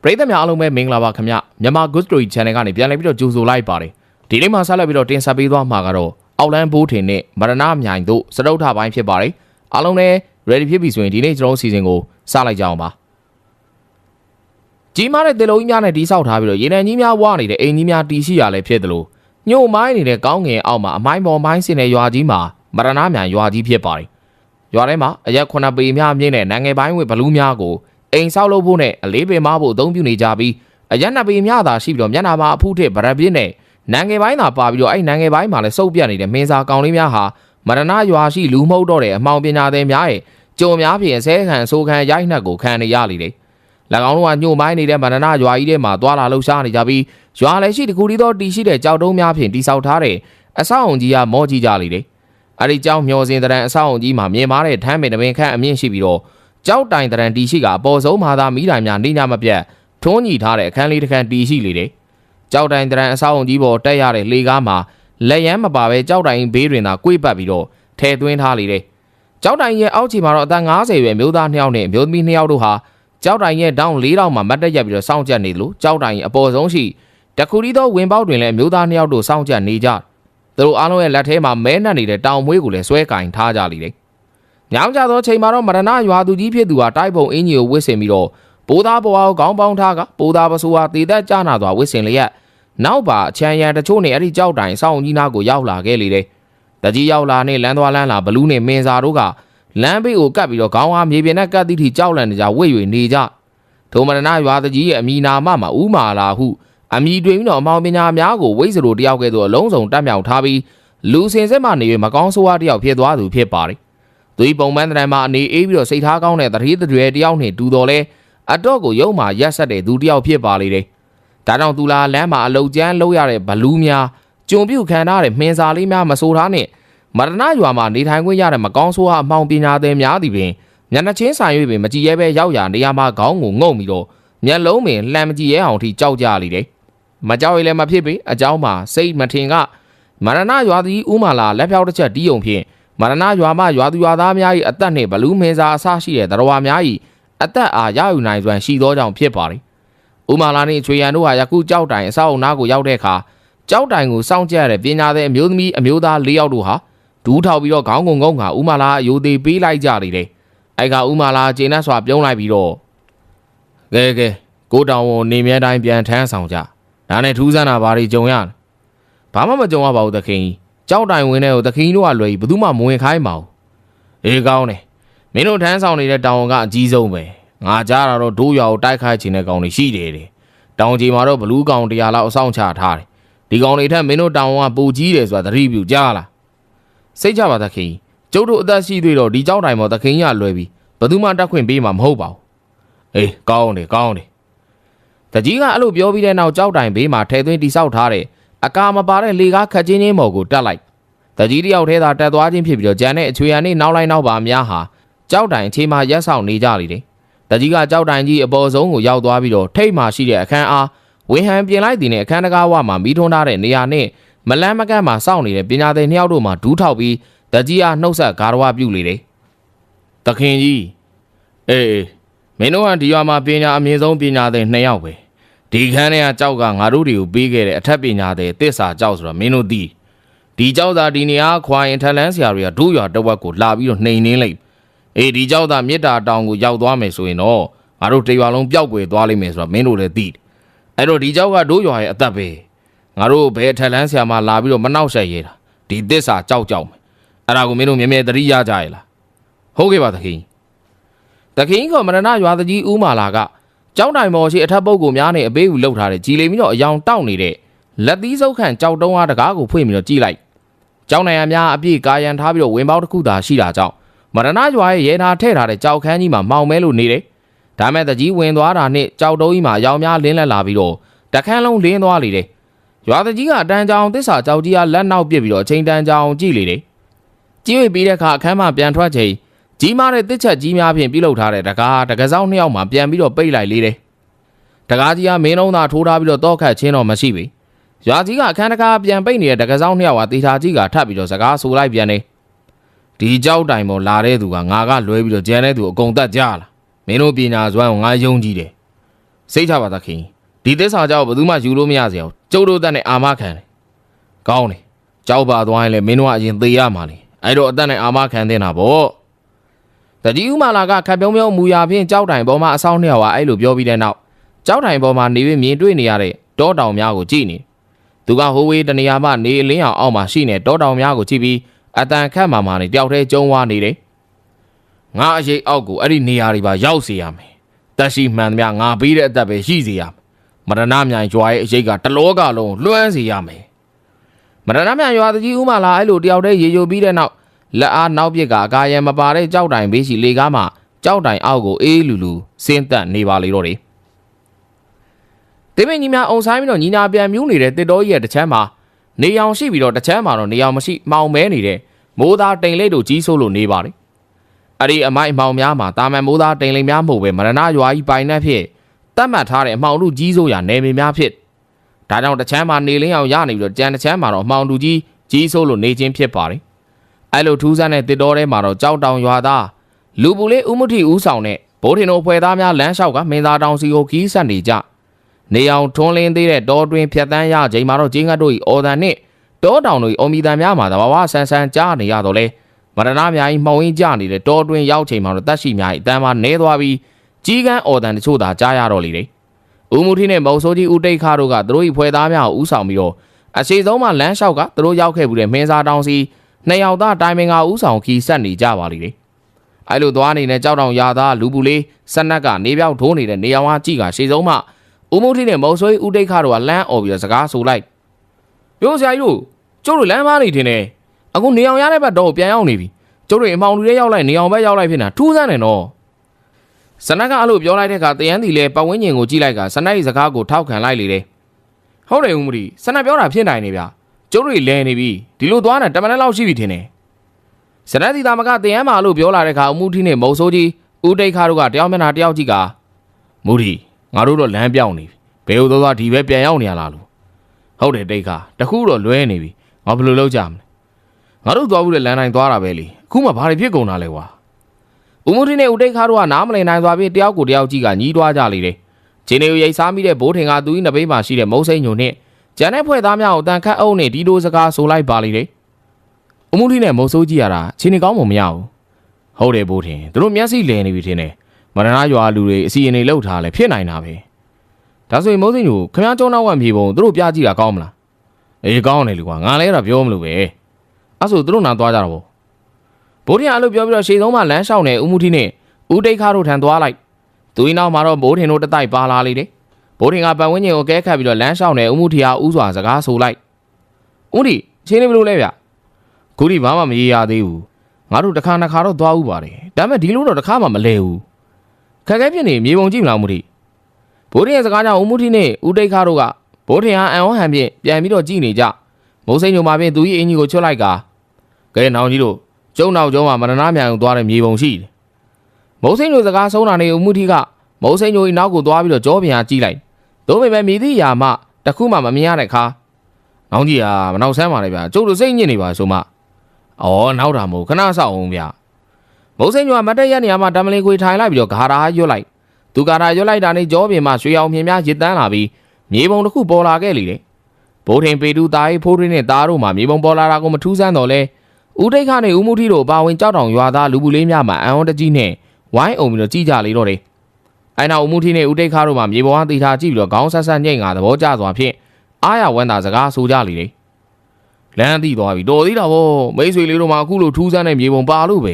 ပရိသတ်များအားလုံးပဲမင်္ဂလာပါခင်ဗျမြန်မာ Good Story Channel ကနေပြန်လည်ပြီးတော့ကြိုဆိုလိုက်ပါတယ်ဒီနေ့မှာဆက်လက်ပြီးတော့တင်ဆက်ပေးသွားမှာကတော့အောက်လန်းဘိုးထင်နဲ့မရဏမြိုင်တို့စတုထပိုင်းဖြစ်ပါတယ်အားလုံးလည်း ready ဖြစ်ပြီဆိုရင်ဒီနေ့ကျွန်တော်စီစဉ်ကိုစလိုက်ကြအောင်ပါကြီးမားတဲ့တေလုံးကြီးများနဲ့တီးဆောက်ထားပြီးတော့ရေနံကြီးများဝါနေတဲ့အိမ်ကြီးများတီးရှိရလဲဖြစ်တယ်လို့ညို့မိုင်းနေတဲ့ကောင်းငယ်အောက်မှာအမိုင်းပေါ်မိုင်းစင်တဲ့ရွာကြီးမှာမရဏမြိုင်ရွာကြီးဖြစ်ပါတယ်ရွာထဲမှာအရက်9ပေများမြင့်တဲ့နိုင်ငံပိုင်းဝင်ဘလူးများကိုအိမ်ဆောက်လုပ်ဖို့နဲ့အလေးပင်မဖို့အသုံးပြုနေကြပြီးအရက်2ပေများသာရှိပြီးတော့မျက်နှာမှာအဖုထစ်ဗရက်ပြင်းနဲ့နိုင်ငံပိုင်းသာပါပြီးတော့အဲ့နိုင်ငံပိုင်းမှာလည်းစုပ်ပြတ်နေတဲ့မင်းစားကောင်လေးများဟာမရဏရွာရှိလူမှုတော့တဲ့အမှောင်ပညာသည်များရဲ့ကြုံများဖြင့်ဆဲခံဆိုခံရိုက်နှက်ကိုခံနေရလေတယ်၎င်းတို့ကညှို့မိုင်းနေတဲ့မရဏရွာကြီးထဲမှာသွာလာလှုပ်ရှားနေကြပြီးရွာလည်းရှိတခုတည်းသောတီရှိတဲ့ကြောက်တုံးများဖြင့်တိဆောက်ထားတဲ့အဆောက်အုံကြီးကမောကြီးကြလေတယ်အဲ့ဒီကြောင်မျောစင်တဲ့အဆောက်အုံကြီးမှာမြင်မာတဲ့ထမ်းပင်တပင်ခန့်အမြင့်ရှိပြီးတော့ကြောက်တိုင်တရံတီရှိကအပေါ်ဆုံးမှာသာမိတိုင်များနေညမပြတ်ထွန်းညီထားတဲ့အခန်းလေးတစ်ခန်းတီရှိလေတယ်ကြောက်တိုင်တရံအဆောက်အုံကြီးပေါ်တက်ရတဲ့လေကားမှာလက်ရမ်းမပါပဲကြောက်တိုင်ဘေးတွင်သာကွေ့ပတ်ပြီးတော့ထဲသွင်းထားလေတယ်ကြောက်တိုင်ရဲ့အောက်ခြေမှာတော့အသက်50ရွယ်မျိုးသား2ယောက်နဲ့မျိုးသမီး2ယောက်တို့ဟာကြောက်တိုင်ရဲ့တောင်း4တောင်မှာမတ်တက်ရက်ပြီးတော့စောင့်ကြနေလို့ကြောက်တိုင်အပေါ်ဆုံးရှိတခုတည်းသောဝင်ပေါက်တွင်လည်းမျိုးသား2ယောက်တို့စောင့်ကြနေကြသူတို့အားလုံးရဲ့လက်ထဲမှာမဲနှက်နေတဲ့တောင်မွေးကိုလည်းဆွဲကင်ထားကြလေတယ်ညောင်ကြသောချိန်မှာတော့မရဏရွာသူကြီးဖြစ်သူဟာတိုက်ပုံအင်းကြီးကိုဝစ်ဆင်ပြီးတော့ပိုးသားပေါ်အောင်ခေါင်းပေါင်းထားကပိုးသားပစိုးဟာတည်သက်ကြနာသွားဝစ်ဆင်လျက်နောက်ပါအချမ်းရံတချို့နဲ့အဲ့ဒီကြောက်တိုင်စောင်းကြီးနာကိုရောက်လာခဲ့လေတယ်တကြီးရောက်လာနဲ့လမ်းသွားလမ်းလာဘလူးနဲ့မင်းစာတို့ကလမ်းဘေးကိုကပ်ပြီးတော့ခေါင်းဟာမြေပြင်နဲ့ကပ်သည့်ထိကြောက်လန့်နေကြဝိတ်၍နေကြထိုမရဏရွာသူကြီးရဲ့အမိနာမမှာဥမာလာဟုအမိတွင်ပြီးတော့အမောင်ပညာများကိုဝိတ်စရိုတယောက်ကဲ့သို့အလုံးစုံတက်မြောက်ထားပြီးလူစင်စစ်မှနေ၍မကောင်းဆိုးဝါးတယောက်ဖြစ်သွားသူဖြစ်ပါတယ်သူပုံမှန်တရံမှာအနေအေးပြီးတော့စိတ်ထားကောင်းတဲ့တတိတရွယ်တယောက်နဲ့တူတော်လဲအတော့ကိုရုံမှာရက်ဆက်တဲ့သူတယောက်ဖြစ်ပါလေတယ်။ဒါကြောင့်သူလာလမ်းမှာအလုတ်ကျန်းလုပ်ရတဲ့ဘလူးများကြုံပြုတ်ခံထားတဲ့မှင်စာလေးများမဆိုထားနဲ့မရဏရွာမှာနေထိုင်ခွင့်ရတဲ့မကောင်းဆိုးအမှောင်ပညာသည်များသည်ပင်မျက်နှာချင်းဆိုင်၍ပင်မကြည်ရဲပဲရောက်ရနေရာမှာခေါင်းကိုငုံပြီးတော့မျက်လုံးပင်လှမ်းမကြည့်ရဲအောင်ထိကြောက်ကြလေတယ်။မကြောက်ရလည်းမဖြစ်ပေအเจ้าမှာစိတ်မထင်ကမရဏရွာသည်ဥမာလာလက်ဖြောက်တစ်ချက်တီးုံဖြင့်မရဏရွာမှရွာသူရွာသားများ၏အသက်နှင့်ဘလူးမင်းစာအဆရှိတဲ့တရဝါများ၏အသက်အားရယူနိုင်စွမ်းရှိသောကြောင့်ဖြစ်ပါသည်။ဥမာလာနှင့်ချွေရန်တို့ဟာယခုကြောက်တိုင်အဆောက်အုံနားကိုရောက်တဲ့အခါကြောက်တိုင်ကိုစောင့်ကြရတဲ့ပညာသည်အမျိုးသမီးအမျိုးသား၄ယောက်တို့ဟာဒူးထောက်ပြီးတော့ခေါင်းကုံငုံကဥမာလာအယိုသေးပေးလိုက်ကြလေတယ်။အဲ့ကဥမာလာကျေနပ်စွာပြုံးလိုက်ပြီးတော့ကဲကိုတောင်ဝန်နေမြဲတိုင်းပြန်ထမ်းဆောင်ကြ။ဒါနဲ့ထူးဆန်းတာဘာတွေကြုံရလဲ။ဘာမှမကြုံရပါဘူးသခင်ကြီး။ကြောက်တိုင်ဝင်းတဲ့ကိုသခင်ကြီးတို့ကလွယ်ပြီးဘယ်သူမှမဝင်ခိုင်းပါဘူး။အေးကောင်းတယ်။မင်းတို့ထမ်းဆောင်နေတဲ့တောင်ဝန်ကအကြီးဆုံးပဲ။ငါကြားတာတော့ဒိုးရွာကိုတိုက်ခိုက်ခြင်းတဲ့ကောင်တွေရှိတယ်တဲ့။တောင်ကြီးမှာတော့ဘလူးကောင်100လောက်အဆောင်ချထားတယ်။ဒီကောင်တွေထက်မင်းတို့တောင်ဝန်ကပူကြီးတယ်ဆိုတာသတိပြုကြားလား။စိတ်ချပါသခင်ကြီး။ကျုပ်တို့အသက်ရှိသေးတော့ဒီကြောက်တိုင်မှာသခင်ကြီးကလွယ်ပြီးဘယ်သူမှတက်ခွင့်ပေးမှာမဟုတ်ပါဘူး။အေးကောင်းတယ်။တကြီးကအဲ့လိုပြောပြီးတဲ့နောက်ကြောက်တိုင်ဘေးမှာထဲသွင်းတိဆောက်ထားတဲ့အကာမပါတဲ့လေကားခတ်ချင်းချင်းမော်ကိုတက်လိုက်တကြီးတယောက်ထဲသာတက်သွားခြင်းဖြစ်ပြီးတော့ဂျန်နဲ့အချွေရန်နဲ့နောက်လိုက်နောက်ပါများဟာကြောက်တိုင်အခြေမှာရက်ဆောင်နေကြလေတယ်တကြီးကကြောက်တိုင်ကြီးအပေါ်ဆုံးကိုရောက်သွားပြီးတော့ထိတ်မှရှိတဲ့အခန်းအားဝင်းဟန်ပြင်လိုက်တဲ့အခန်းတကားဝမှာမီးထွန်းထားတဲ့နေရာနဲ့မလန်းမကန့်မှာစောင့်နေတဲ့ပညာသည်2ယောက်တို့မှာဒူးထောက်ပြီးတကြီးအားနှုတ်ဆက်ဂါရဝပြုလေတယ်တခင်ကြီးအေးမင်းတို့ကဒီရွာမှာပညာအမြင့်ဆုံးပညာသည်2ယောက်ပဲဒီခန်းထဲကကြောက်ကငါတို့တွေကိုပေးခဲ့တဲ့အထက်ပညာသည်တစ္ဆာကြောက်ဆိုတော့မင်းတို့သိဒီကြောက်သာဒီနေရာခွာရင်ထလန်းဆရာတွေကဒုရွာတဝက်ကိုလာပြီးတော့နှိမ်နှင်းလိုက်အေးဒီကြောက်သာမြစ်တာတောင်ကိုရောက်သွားမယ်ဆိုရင်တော့ငါတို့တရွာလုံးပျောက်ကွယ်သွားလိမ့်မယ်ဆိုတော့မင်းတို့လည်းသိအဲ့တော့ဒီကြောက်ကဒုရွာရဲ့အသက်ပဲငါတို့ဘယ်ထလန်းဆရာမှလာပြီးတော့မနှောက်ဆက်ရဲတာဒီတစ္ဆာကြောက်မယ်အဲ့ဒါကိုမင်းတို့မြဲမြဲသတိရကြရလားဟုတ်ကဲ့ပါသခင်ကမရဏရွာသူကြီးဦးမာလာကကြောက်တိုင်မော်ရှိအထက်ပုတ်ကိုများနဲ့အပေးကူလှုပ်ထားတဲ့ကြီးလိမ်ပြီးတော့အယောင်တောက်နေတဲ့လက်သီးစုပ်ခန့်ကြောက်တုံးအားတကားကိုဖွင့်ပြီးတော့ကြည့်လိုက်ကြောက်နိုင်ရများအပြည့်ကာယံထားပြီးတော့ဝင်ပေါက်တစ်ခုသာရှိတာကြောင့်မရဏရွာရဲ့ရဲသားထည့်ထားတဲ့ကြောက်ခန်းကြီးမှာမှောင်မဲလို့နေတယ်ဒါမဲ့တကြီးဝင်သွားတာနဲ့ကြောက်တုံးကြီးမှာအယောင်များလင်းလက်လာပြီးတော့တခန်းလုံးလင်းသွားလေတယ်ရွာတကြီးကအတန်းကြောင်သစ္စာကြောက်ကြီးကလက်နောက်ပစ်ပြီးတော့အချိန်တန်းကြောင်ကြည့်လေတယ်ကြည့်ဝေးပြီးတဲ့အခါအခန်းမှာပြန်ထွက်ချိန်ကြီးမားတဲ့တစ်ချက်ကြီးများဖြင့်ပြုလုပ်ထားတဲ့တကားစောင်း2ယောက်မှာပြန်ပြီးတော့ပိတ်လိုက်လေတယ်တကားကြီးကမင်းလုံးသာထိုးထားပြီးတော့တောက်ခတ်ချင်းတော့မရှိပြီရွာကြီးကအခန်းတကားပြန်ပိတ်နေတဲ့တကားစောင်း2ယောက်ကတေချာကြီးကထပ်ပြီးတော့စကားဆိုလိုက်ပြန်နေဒီကြောက်တိုင်ပေါ်လာတဲ့သူကငါကလွဲပြီးတော့ကျန်တဲ့သူအကုန်တတ်ကြလားမင်းတို့ပညာစွမ်းကိုငါယုံကြည်တယ် စိတ်ချပါသခင်ဒီသစ္စာကြောင့်ဘယ်သူမှယူလို့မရစေအောင်ကျုပ်တို့တက်နဲ့အာမခံတယ်ကောင်းတယ်ကြောက်ပါသွားရင်လည်းမင်းတို့ကအရင်သေရမှာလေအဲ့တော့အသက်နဲ့အာမခံတင်တာပေါ့တကြီးဦးမာလာကခက်ပြုံးပြုံးမူရဖြင့်ကြောက်တိုင်ပေါ်မှာအဆောင်နှစ်ယောက်ဟာအဲ့လိုပြောပြီးတဲ့နောက်ကြောက်တိုင်ပေါ်မှာနေပြီးမြင်တွေ့နေရတဲ့တောတောင်များကိုကြည့်နေသူကဟိုဝေးတနေရာမှနေအလင်းအောင်အောက်မှာရှိနေတောတောင်များကိုကြည့်ပြီးအတန်ခတ်မာမာနဲ့တယောက်တည်းကျုံဝါနေတယ်ငါအရေးအောက်ကိုအဲ့ဒီနေရာတွေပါရောက်စေရမယ်တက်ရှိမှန်သမျှငါပေးတဲ့အသက်ပဲရှိစေရမယ်မရဏမြိုင်ကြွားရဲ့အရေးကတလောကလုံးလွှမ်းစေရမယ်မရဏမြိုင်ရွာတကြီးဦးမာလာအဲ့လိုတယောက်တည်းရေယိုပြီးတဲ့နောက်လက်အားနောက်ပြစ်ကအကာရံမပါတဲ့ကြောက်တိုင်ဘေးရှိလေကားမှကြောက်တိုင်အောက်ကိုအေးလူလူဆင်းသက်နေပါလေတော့တယ်တေးမင်းကြီးများအုံဆိုင်ပြီးတော့ညီညာပြန်မြူးနေတဲ့တစ်တော်ကြီးရဲ့တစ်ချမ်းမှာနေရောင်ရှိပြီးတော့တစ်ချမ်းမှာတော့နေရောင်မရှိမှောင်မဲနေတဲ့မိုးသားတိမ်လိပ်တို့ကြီးဆိုးလို့နေပါတယ်အဲ့ဒီအမိုက်အမှောင်များမှာတာမန်မိုးသားတိမ်လိပ်များမဟုတ်ပဲမရဏရွာကြီးပိုင်နှက်ဖြစ်တတ်မှတ်ထားတဲ့အမှောင်လူကြီးဆိုးရာနယ်မြေများဖြစ်ဒါကြောင့်တစ်ချမ်းမှာနေလင်းအောင်ရနေပြီးတော့ကြံတစ်ချမ်းမှာတော့အမှောင်လူကြီးဆိုးလို့နေခြင်းဖြစ်ပါတယ်အဲ့လိုထူးဆန်းတဲ့တစ်တော်ထဲမှာတော့ကြောက်တောင်ရွာသားလူပူလေးဦးမထီဦးဆောင်တဲ့ဘိုးထင်တို့ဖွဲ့သားများလမ်းလျှောက်ကမင်းသားတောင်စီကိုခီးဆက်နေကြနေအောင်ထွန်းလင်းသေးတဲ့တောတွင်ဖြတ်တန်းရချိန်မှာတော့ကျင်းကတ်တို့၏အော်တန်နဲ့တောတောင်တို့၏အော်မီတန်များမှာတဘာဝဆန်းဆန်းကြားနေရတော့လဲမရဏများ၏မှောင်ရင်းကြနေတဲ့တောတွင်ရောက်ချိန်မှာတော့တက်ရှိများ၏အတန်းမှာနဲသွားပြီးကြီးကန်းအော်တန်တချို့သာကြားရတော့လေတယ်ဦးမူထီနဲ့မောင်စိုးကြီးဦးတိတ်ခါတို့ကသူတို့၏ဖွဲ့သားများကိုဦးဆောင်ပြီးတော့အရှိဆုံးမှလမ်းလျှောက်ကသူတို့ရောက်ခဲ့မှုတဲ့မင်းစားတောင်စီနှစ်ယောက်သားတိုင်ပင်ကဦးဆောင်ခီးဆက်နေကြပါလိမ့်တယ်အဲ့လိုသွားနေတဲ့ကြောက်တောင်ရသားလူပူလေးဆက်နက်ကနေပြောက်ထိုးနေတဲ့နေရောင်အားကြည့်ကရှေ့ဆုံးမှဦးမုတ်ထီနဲ့မော်ဆွေးဦးတိတ်ခါတို့ကလမ်းអော်ပြီးတော့စကားဆိုလိုက်ပြောဆရာကြီးတို့ကျုပ်တို့လမ်းမနေတင်နေအခုနေအောင်ရတဲ့ဘက်တော့ပြန်ရောက်နေပြီကျုပ်တို့အမောင်လူတွေရောက်လိုက်နေအောင်ဘက်ရောက်လိုက်ဖြစ်နေတာထူးဆန်းတယ်နော်စနက်ကအဲ့လိုပြောလိုက်တဲ့အခါတယန်းတီလဲပတ်ဝန်းကျင်ကိုကြည့်လိုက်ကစနက်ရဲ့စကားကိုထောက်ခံလိုက်လေတယ်ဟုတ်တယ်ဦးမူတီစနက်ပြောတာဖြစ်နိုင်နေဗျကျုပ်တို့လဲနေပြီဒီလိုသွားနေတာတမန်နဲ့လောက်ရှိပြီထင်တယ်စနက်တီတာမကတယန်းမှာလို့ပြောလာတဲ့အခါဦးမူတီနဲ့မော်ဆိုးကြီးဦးတိတ်ခါတို့ကတယောက်မျက်နှာတယောက်ကြည့်ကမူတီငါတို့တော့လမ်းပြောင်းနေပြီဘယ်လိုသွားဒီပဲပြန်ရောက်နေရလားလို့ဟုတ်တယ်တိတ်ခါတခုတော့လွဲနေပြီငါဘယ်လိုလုပ်ကြမလဲငါတို့သွားဘူးလေလမ်းတိုင်းသွားတာပဲလေအခုမှဘာတွေဖြစ်ကုန်တာလဲကွာဦးမုထီနဲ့ဦးတိတ်ခါတို့ကနားမလည်နိုင်သွားပြီးတယောက်ကိုတယောက်ကြည့်ကညီးတွားကြလေတယ်ဂျင်းနေကိုရိတ်စားမိတဲ့ဘိုးထင်ကသူ၏နဘေးမှာရှိတဲ့မုံစိမ့်ညိုနဲ့ကျန်တဲ့ဖွဲ့သားများကိုတန်ခတ်အုပ်နဲ့ဒီလိုစကားဆိုလိုက်ပါလေတယ်ဦးမုထီနဲ့မုံဆိုးကြည့်ရတာချင်းနေကောင်းမှမရဘူးဟုတ်တယ်ဘိုးထင်သူတို့မျက်စိလဲနေပြီထင်တယ်မရဏရွာလူတွေအစီအရင်လောက်ထားလဲဖြစ်နိုင်တာပဲဒါဆိုရင်မုံစိမ့်ညိုခမည်းကျောင်းနောက်ကမြေပုံသူတို့ပြကြည့်တာကောင်းမလားအေးကောင်းတယ်လူကွာငါလည်းတော့ပြောမလို့ပဲအဲ့ဆိုသူတို့နာသွားကြတော့ဘိုးထင်အဲ့လိုပြောပြီးတော့ရှေ့ဆုံးမှာလမ်းလျှောက်နေဦးမူထီနဲ့ဦးတိတ်ခါတို့ထံသွားလိုက်သူ၏နောက်မှာတော့ဘိုးထင်တို့တတိုက်ပါလာလေတယ်ဘိုးထင်ကပတ်ဝန်းကျင်ကိုကဲခတ်ပြီးတော့လမ်းလျှောက်နေဦးမူထီဟာဥစွာစကားဆိုလိုက်ဦးဒီချင်းနေဘလို့လဲဗျခုဒီဘာမှမရေရသေးဘူးငါတို့တစ်ခါနှစ်ခါတော့သွားဥပါတယ်ဒါပေမဲ့ဒီလိုတော့တစ်ခါမှမလဲဘူးခက်ခဲဖြစ်နေမြေပုံကြည့်မလားမူထီဘိုးထင်ရဲ့စကားကြောင့်ဦးမူထီနဲ့ဦးတိတ်ခါတို့ကဘိုးထင်ဟာအံဩဟန်ဖြင့်ပြန်ပြီးတော့ကြည့်နေကြမိုးစိမ့်ညိုမှာဖြင့်သူ၏အင်ကြီးကိုချွတ်လိုက်ကကဲနောင်ကြီးတို့ကျုံနောက်ကျုံမှာမရဏမြိုင်ကိုသွားတဲ့မြေပုံရှိတယ်မိုးစိမ့်ညိုစကားဆုံးတာနဲ့ဦးမူထီကမိုးစိမ့်ညို၏နောက်ကိုသွားပြီးတော့ကြောပြန်ကြည့်လိုက်သို့ပေမဲ့မြည်သည့်ယာမှတခုမှမမြင်ရတဲ့ခါနောင်ကြီးဟာမနောက်ဆန်းပါလေဗျာကျုပ်တို့စိတ်ညစ်နေပါဆိုမှအော်နောက်တာမဟုတ်ခဏဆောက်အောင်ဗျာမိုးစိမ့်ညိုကမတ်တက်ရနေရာမှာတမလင်ခွေထိုင်လိုက်ပြီးတော့ဂါရာရွတ်လိုက်သူဂါရာရွတ်လိုက်တာနဲ့ကြောပြင်မှာရွှေအောင်မြင်များရစ်တန်းလာပြီးမြေပုံတစ်ခုပေါ်လာခဲ့လေတယ်ဘိုးထင်ပေတူသားရေးဖိုးထွင်းနဲ့သားတို့မှမြေပုံပေါ်လာတာကိုမထူးဆန်းတော့လဲဦးတိတ်ခါနဲ့ဦးမူထီတို့ပါဝင်ကြောက်တောင်ရွာသားလူပူလေးများမှအံဩတကြီးနဲ့ဝိုင်းအောင်ပြီးတော့ကြည့်ကြလေတော့တယ်အဲ့နောက်ဦးမူထီနဲ့ဦးတိတ်ခါတို့မှမြေပုံအားတီထားကြည့်ပြီးတော့ခေါင်းဆက်ဆက်ညိတ်ငါသဘောကျစွာဖြင့်အားရဝမ်းသာစကားဆိုကြလေတယ်လမ်းသိသွားပြီတော်သေးတာဗောမိတ်ဆွေလေးတို့မှအခုလိုထူးဆန်းတဲ့မြေပုံပါလို့ပ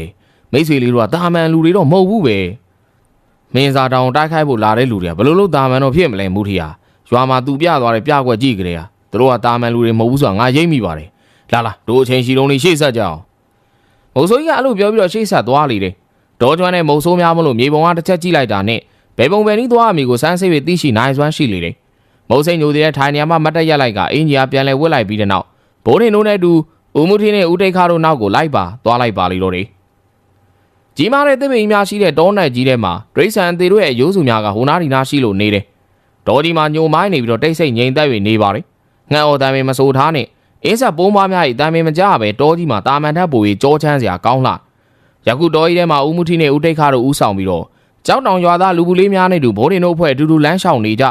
ဲမိတ်ဆွေလေးတို့ကတာမန်လူတွေတော့မဟုတ်ဘူးပဲမင်းစာတောင်တိုက်ခိုက်ဖို့လာတဲ့လူတွေကဘယ်လိုလုပ်တာမန်တော့ဖြစ်မလဲမူထီဟာရွာမှာသူပြသွားတဲ့ပြကွက်ကြည့်ကြတဲ့ဟာသူတို့ကတာမန်လူတွေမဟုတ်ဘူးဆိုတာငါရိပ်မိပါတယ်လာတို့အချိန်ရှိလုံးလေးရှေ့ဆက်ကြအောင်မုံဆိုးကြီးကအဲ့လိုပြောပြီးတော့ရှေ့ဆက်သွားလေတယ်ဒေါ်ကျွမ်းနဲ့မုံဆိုးများမလို့မြေပုံကတစ်ချက်ကြည့်လိုက်တာနဲ့ဘယ်ပုံပဲနည်းသွားအမိကိုစမ်းစိတ်ပဲသိရှိနိုင်စွမ်းရှိလေတယ်မုံစိမ့်ညိုတဲ့ထိုင်နေရာမှာမတ်တက်ရက်လိုက်ကအင်ကြီးကပြန်လဲဝစ်လိုက်ပြီးတဲ့နောက်ဘိုးထင်တို့နဲ့အတူဦးမူထီနဲ့ဦးတိတ်ခါတို့နောက်ကိုလိုက်ပါသွားလိုက်ပါလေတော့တယ်ကြီးမားတဲ့သစ်ပင်များရှိတဲ့တောနယ်ကြီးထဲမှာဒရိတ်ဆန်သေးတို့ရဲ့အယိုးစုများကဟိုနားဒီနားရှိလို့နေတယ်ဒေါ်ဒီမှာညိုမိုင်းနေပြီးတော့တိတ်ဆိတ်ငြိမ်သက်၍နေပါတယ်ငှက်အော်တမ်းပင်မဆိုထားနဲ့အင်းဆက်ပိုးမွားများ၏တမ်းပင်မကြပဲတောကြီးမှာတာမန်ထက်ပူ၍ကြောချမ်းစရာကောင်းလှယခုတောကြီးထဲမှာဦးမူထီနဲ့ဦးတိတ်ခါတို့ဦးဆောင်ပြီးတော့ ကြောက်တောင်ရွာသားလူဘူးလေးများနဲ့တူဘိုးတင်တို့အဖွဲ့အတူတူလမ်းလျှောက်နေကြ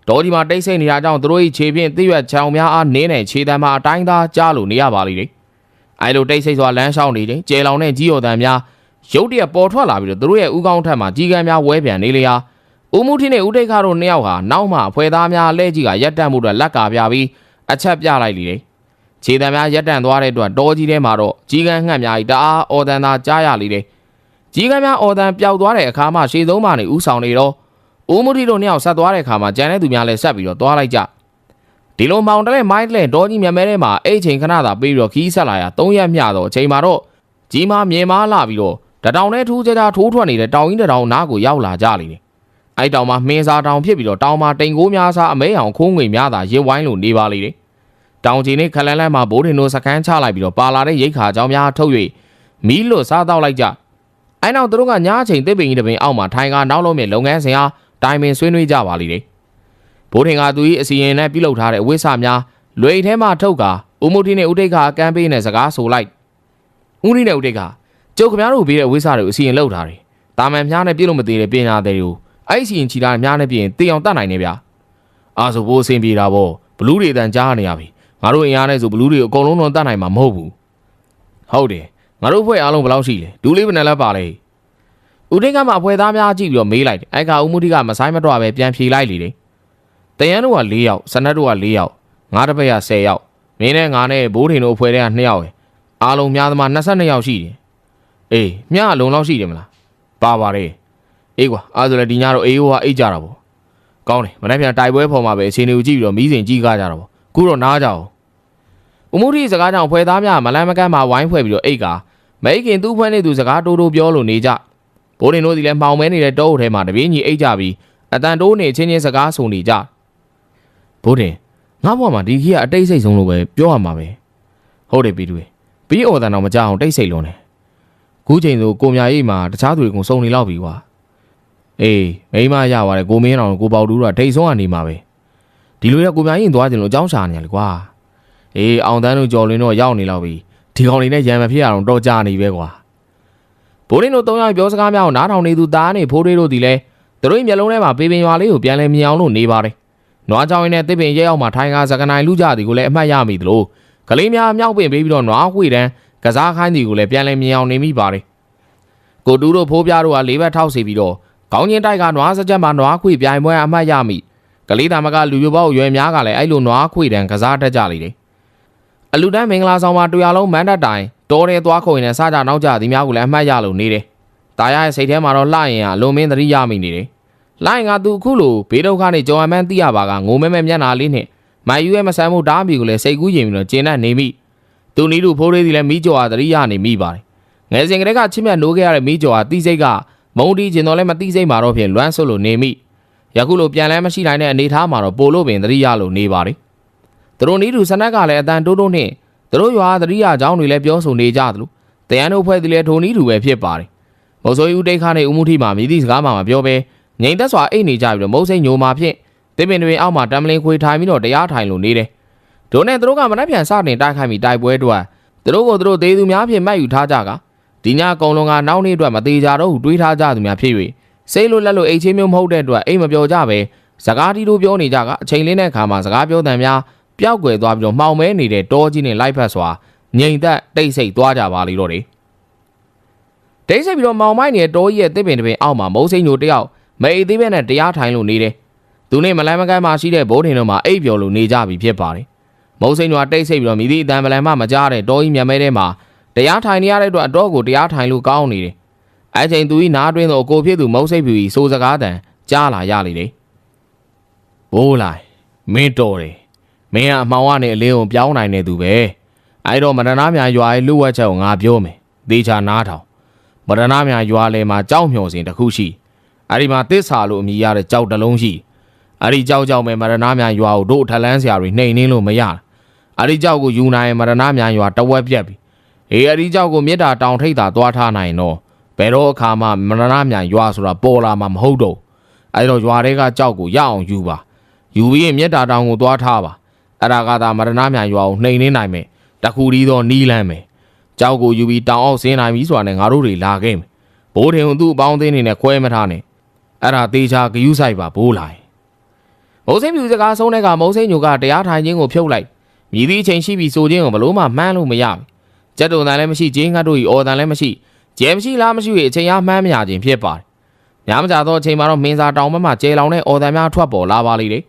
ဒေါ်ကြီးမှာတိတ်ဆိတ်နေတာကြောင့်သူတို့၏ခြေဖြင့်သိရွက်ချောင်များအားနင်းတဲ့ခြေတံမှာအတိုင်းသားကြားလို့နေရပါလိမ့်တယ်အဲလိုတိတ်ဆိတ်စွာလမ်းလျှောက်နေချိန်ကျေလောင်တဲ့ကြီးတော်တန်များရုတ်တရက်ပေါ်ထွက်လာပြီးတော့သူတို့ရဲ့ဥကောင်းထက်မှာကြီးကန်းများဝဲပြန်နေလေရာဦးမှုထင်းနဲ့ဦးတိတ်ခါတို့နှစ်ယောက်ဟာနောက်မှဖွဲသားများလဲကြီးကရက်တန့်မှုအတွက်လက်ကာပြပြီးအချက်ပြလိုက်လေခြေတံများရက်တန့်သွားတဲ့အတွက်တောကြီးထဲမှာတော့ကြီးကန်းငှက်များဤတအားအော်တန်သာကြားရလေတယ်ကြီးကန်းများအော်တန်ပျောက်သွားတဲ့အခါမှရှေ့ဆုံးမှနေဦးဆောင်နေတော့ဦးမှုထင်းတို့နှစ်ယောက်ဆက်သွားတဲ့အခါမှာကြံတဲ့သူများလည်းဆက်ပြီးတော့သွားလိုက်ကြဒီလိုမောင်တလဲမိုင်းတလဲတောကြီးမြမဲထဲမှာအဲ့ချိန်ခဏသာပေးပြီးတော့ခီးဆက်လာရ3ရက်မျှတော့အချိန်မှာတော့ကြီးမားမြင်မားလာပြီးတော့တတောင်နဲ့ထူးခြားခြားထိုးထွက်နေတဲ့တောင်ကြီးတတောင်နားကိုရောက်လာကြလေတယ်အဲ့တောင်မှာမင်းစားတောင်ဖြစ်ပြီးတော့တောင်မှာတိမ်ကိုးများစားအမဲအောင်ခိုးငွေများသာရစ်ဝိုင်းလို့နေပါလေတယ်တောင်ကြီးနဲ့ခလန်းလန်းမှာဘိုးတင်တို့စကန်းချလိုက်ပြီးတော့ပါလာတဲ့ရိတ်ခါကြောင်များထုတ်၍မီးလွတ်စားတော့လိုက်ကြအဲ့နောက်သူတို့ကညအချိန်တစ်ပင်ကြီးတစ်ပင်အောက်မှာထိုင်ကနောက်လုံးမြလုပ်ငန်းစဉ်အားတိုင်ပင်ဆွေးနွေးကြပါလိမ့်တယ်ဘိုးထင်ကသူ၏အစီရင်နဲ့ပြုလုပ်ထားတဲ့အဝိစာများလွေထဲမှာထုတ်ကာဦးမုတ်တီနဲ့ဦးတိတ်ခါအကန်းပေးနဲ့စကားဆိုလိုက်ဦးနီနဲ့ဦးတိတ်ခါကျုပ်ခမားတို့ပေးတဲ့အဝိစာတွေကိုအစီရင်လုပ်ထားတယ်တာမန်များနဲ့ပြည့်လို့မသေးတဲ့ပညာတွေကိုအဲ့အစီရင်ချီတာများနဲ့ပြင်တေအောင်တတ်နိုင်နေဗျာအားဆိုဘိုးအဆင်ပြေတာပေါ့ဘလူးတွေတန်ကြားနေရပြီငါတို့အင်အားနဲ့ဆိုဘလူးတွေကိုအကုန်လုံးတော့တတ်နိုင်မှာမဟုတ်ဘူးဟုတ်တယ်ငါတို့ဖွဲ့အားလုံးဘယ်လောက်ရှိလဲဒူးလေးဘယ်နဲ့လဲပါလဲဦးတိတ်ကမှအဖွဲသားများကြည့်ပြီးတော့မေးလိုက်တယ်အဲ့ကဦးမုတ်တီကမဆိုင်မတော့ပဲပြန်ဖြေလိုက်လေတယ်တရန်တို့က4ယောက်စနတ်တို့က4ယောက်ငါတပည့်က10ယောက်မင်းနဲ့ငါနဲ့ဘိုးထင်တို့အဖွဲတွေက2ယောက်ပဲအားလုံးများသမား22ယောက်ရှိတယ်အေးမြအလုံးလောက်ရှိတယ်မလားပါပါတယ်အေးကွာအားဆိုလည်းဒီညတော့အေးဟိုကအိတ်ကြတာပေါ့ကောင်းတယ်မနေ့ပြန်တိုက်ပွဲဖော်မှာပဲအချိန်တွေကိုကြည့်ပြီးတော့မီးစင်ကြီးကားကြတာပေါ့ခုတော့နားကြအောင်ဦးမုတ်တီစကားကြောင့်ဖွဲသားများမလန်းမကန်းမှာဝိုင်းဖွဲ့ပြီးတော့အိတ်ကမိခင်သူ့ဖွဲနေသူစကားတိုးတိုးပြောလို့နေကြဘိုးထင်တို့ဒီလည်းမှောင်မဲနေတဲ့တောအုပ်ထဲမှာတပြေးညီအိတ်ကြပြီးအတန်တိုးနေချင်းချင်းစကားဆိုနေကြဘိုးတင်ငါ့ဘဝမှာဒီခေတ်ကအတိတ်စိတ်ဆုံးလို့ပဲပြောရမှာပဲဟုတ်တယ်ပြီးတူပြီးအော်တန်တော့မကြအောင်တိတ်စိတ်လုံးတယ်ခုချိန်ဆိုကိုမြာရိပ်မှာတခြားသူတွေကိုစုံနေလောက်ပြီကွာအေးမိမရပါတယ်ကိုမင်းအောင်ကိုပေါတူတို့ကဒိတ်ဆုံးကနေမှာပဲဒီလိုရကိုမြာရိပ်သွားကြလို့အကြောင်းရှာနေရလေကွာအေးအောင်တန်းတို့ကြော်လင်းတော့ရောက်နေလောက်ပြီဒီကောင်လေးနဲ့ရံမဖြစ်အောင်တော့ကြာနေပဲကွာဘိုးရင်းတို့3ယောက်ပြောစကားများကိုနားထောင်နေသူသားနဲ့ဖိုးတွေးတို့ဒီလဲသူတို့မျက်လုံးထဲမှာပေပင်ရွာလေးကိုပြန်လဲမြင်အောင်လို့နေပါတယ်နွားကြောင်ရင်းနဲ့တစ်ပင်ရဲအောင်မှာထိုင်ကားစကနိုင်လူကြသည်ကိုလည်းအမှတ်ရမိသလိုကလေးများမြောက်ပင်ပေးပြီးတော့နွားဝှေ့တန်းကစားခိုင်းသည်ကိုလည်းပြန်လဲမြင်အောင်နေမိပါတယ်ကိုတူးတို့ဖိုးပြားတို့ကလေးဘက်ထောက်စီပြီးတော့ခေါင်းချင်းတိုက်ကနွားစကြက်မှာနွားခွေပြိုင်ပွဲအမှတ်ရမိကလေးသားမကလူပြပေါက်ရွယ်များကလည်းအဲ့လိုနွားခွေတန်းကစားတတ်ကြလေတယ်အလူတန်းမင်္ဂလာဆောင်မှာတရားလုံးမန်းတက်တိုင်တော်တဲ့သွားခုံနဲ့စားကြနောက်ကြသည်များကိုလည်းအမှတ်ရလို့နေတယ်တာရရဲ့စိတ်ထဲမှာတော့လှရင်အလုံးမင်းသတိရမိနေတယ်လှရင်ကသူအခုလိုဘေးဒုက္ခနဲ့ကြော်အမှန်းသိရပါကငိုမဲမဲမျက်နာလေးနဲ့မိုင်ယူရဲ့မဆန်းမှုတားမီကိုလည်းစိတ်ကူးရင်ပြီးတော့ကျင်းနဲ့နေမိသူနီးသူဖိုးလေးစီလည်းမိကြော်သတိရနေမိပါတယ်ငယ်စဉ်ကတည်းကချစ်မြတ်နိုးခဲ့ရတဲ့မိကြော်ဟာတိစိတ်ကမုံတီကျင်တော်လည်းမတိစိတ်မှာတော့ဖြင့်လွမ်းဆွလို့နေမိယခုလိုပြန်လဲမရှိနိုင်တဲ့အနေအထားမှာတော့ပို့လို့ပင်သတိရလို့နေပါတယ်သူတို့နီးသူစနက်ကလည်းအတန်တိုးတိုးနဲ့သူတို့ရွာသတိရကြောင်းတွေလည်းပြောဆိုနေကြသလိုတရန်တို့ဖွဲ့သည်လည်းထိုနီးသူပဲဖြစ်ပါတယ်မုတ်ဆိုးဦးတိတ်ခါနဲ့ဦးမှုထီမှာမြည်သည့်စကားမှမပြောဘဲငိန်သက်စွာအိတ်နေကြပြီးတော့မုတ်စိတ်ညိုမှာဖြင့်တစ်ပင်တွေအောက်မှာတမ်မလင်ခွေထိုင်ပြီးတော့တရားထိုင်လို့နေတယ်ဒိုနဲ့သူတို့ကမနှက်ပြန်စတင်တိုက်ခိုက်ပြီးတိုက်ပွဲတော့သူတို့ကိုသူတို့သေးသူများဖြင့်မှတ်ယူထားကြကဒီညကုံလုံးကနောက်နေ့အတွက်မသေးကြတော့တွေးထားကြသူများဖြစ်၍စိတ်လိုလက်လိုအိတ်ချင်းမျိုးမဟုတ်တဲ့အတွက်အိမ်မပြောကြပဲစကားတီးတို့ပြောနေကြကအချိန်လေးနဲ့ခါမှာစကားပြောတန်များပျောက်ကွယ်သွားပြီးတော့မှောင်မဲနေတဲ့တောကြီးနဲ့လိုက်ဖက်စွာငိန်သက်တိတ်ဆိတ်သွားကြပါလိမ့်တော့တယ်တိတ်ဆိတ်ပြီးတော့မောင်မိုက်နေတဲ့တောကြီးရဲ့တစ်ပင်တစ်ပင်အောက်မှာမုံစိန်ညိုတယောက်မအိတ်သေးပဲနဲ့တရားထိုင်လို့နေတယ်သူနဲ့မလန်းမကန်းမှရှိတဲ့ဘိုးထင်တို့မှာအိပ်ပျော်လို့နေကြပြီဖြစ်ပါတယ်မုံစိန်ညိုတိတ်ဆိတ်ပြီးတော့မိသည့်အတန်ပလန်မှမကြားတဲ့တောကြီးမြတ်မဲထဲမှာတရားထိုင်နေရတဲ့အတွက်အတော့ကိုတရားထိုင်လို့ကောင်းနေတယ်အဲချိန်သူကြီးနားတွင်းသောအကိုဖြစ်သူမုံစိတ်ဖြူကြီးစိုးစကားတန်ကြားလာရလေတယ်ဘိုးလိုက်မင်းတော်တယ်မင်းကအမှောင်ကနေအလင်းကိုပြောင်းနိုင်နေသူပဲအဲ့တော့မရဏများရွာရဲ့လူဝက်ချက်ကိုငါပြောမယ်သေချာနားထောင်မရဏများရွာလေမှာကြောက်မျှော်စင်တစ်ခုရှိအဲ့ဒီမှာသစ္စာလို့အမည်ရတဲ့ကြောက်တစ်လုံးရှိအဲ့ဒီကြောက်ကြောက်မဲ့မရဏများရွာကိုတို့ထလန်းစရာတွေနှိမ်နှင်းလို့မရအဲ့ဒီကြောက်ကိုယူနိုင်မရဏများရွာတဝက်ပြက်ပြီအဲ့ဒီကြောက်ကိုမြစ်တာတောင်ထိပ်သာသွားထားနိုင်တော့ဘယ်တော့အခါမှမရဏများရွာဆိုတာပေါ်လာမှာမဟုတ်တော့အဲ့တော့ရွာတွေကကြောက်ကိုရအောင်ယူပါယူပြီးရင်မြစ်တာတောင်ကိုသွားထားပါအဲ့ဒါကသာမရဏများရွာကိုနှိမ်နှင်းနိုင်မယ်တခုတည်းသောနီးလန်းမယ်ကြောက်ကိုယူပြီးတောင်အောက်ဆင်းနိုင်ပြီဆိုတာနဲ့ငါတို့တွေလာခဲ့မယ် ဘိုးထင်သူ့အပေါင်းအသင်းနေနဲ့ခွဲမထားနဲ့အဲ့ဒါတေချာဂယူးဆိုင်ပါဘိုးလိုက်မုံစိန်ပြူစကားဆုံးတဲ့ကမုံစိန်ညိုကတရားထိုင်ခြင်းကိုဖြုတ်လိုက်မြည်သည့်အချိန်ရှိပြီဆိုခြင်းကိုဘလို့မှမှန်းလို့မရဘူးကြက်တုံတန်လည်းမရှိဂျင်းငတ်တို့၏အော်တန်လည်းမရှိကျဲမရှိလားမရှိ၍အချိန်အားမှန်းမရခြင်းဖြစ်ပါတယ်ညမကြသောအချိန်မှာတော့မင်းစာတောင်ဘက်မှကျဲလောင်တဲ့အော်တန်များထွက်ပေါ်လာပါလိမ့်တယ်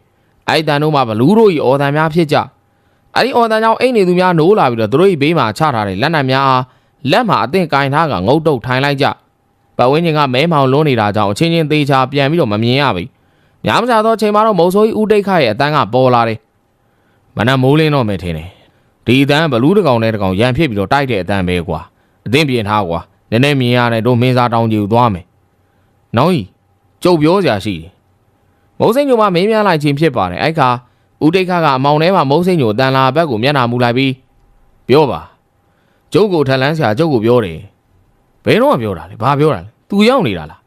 အဲ့တန်တို့မှဘလူးတို့၏အော်တန်များဖြစ်ကြအဲ့ဒီအော်တန်ကြောင့်အိမ်နေသူများနိုးလာပြီးတော့သူတို့၏ဘေးမှာချထားတဲ့လက်နက်များအားလက်မှာအသင့်ကင်ထားကငုတ်တုတ်ထိုင်လိုက်ကြပတ်ဝန်းကျင်ကမဲမောင်လွန်းနေတာကြောင့်အချင်းချင်းသေးချာပြန်ပြီးတော့မမြင်ရပြီညမကြသောအချိန်မှာတော့မုံဆိုးကြီးဦးတိတ်ခရဲ့အတန်းကပေါ်လာတယ်မနက်မိုးလင်းတော့မယ်ထင်တယ်ဒီအတန်းဘလူးတကောင်နဲ့တကောင်ရန်ဖြစ်ပြီးတော့တိုက်တဲ့အတန်းပဲကွာအသင့်ပြင်ထားကွာနည်းနည်းမြင်ရတယ်တို့မင်းစားတောင်ကြီးကိုသွားမယ်နောင်ကြီးကျုပ်ပြောစရာရှိတယ်မုံစိန်ညိုမှမင်းများလိုက်ခြင်းဖြစ်ပါတယ်အဲ့ခါဦးတိတ်ခကအမောင်ထဲမှာမုံစိန်ညိုတန်လာဘက်ကိုမျက်နှာမူလိုက်ပြီးပြောပါကျုပ်ကိုထလန်းဆရာကျုပ်ကိုပြောတယ်ဘယ်တော့ပြောတာလဲဘာပြောတာလဲ तू ရောက်နေတာလား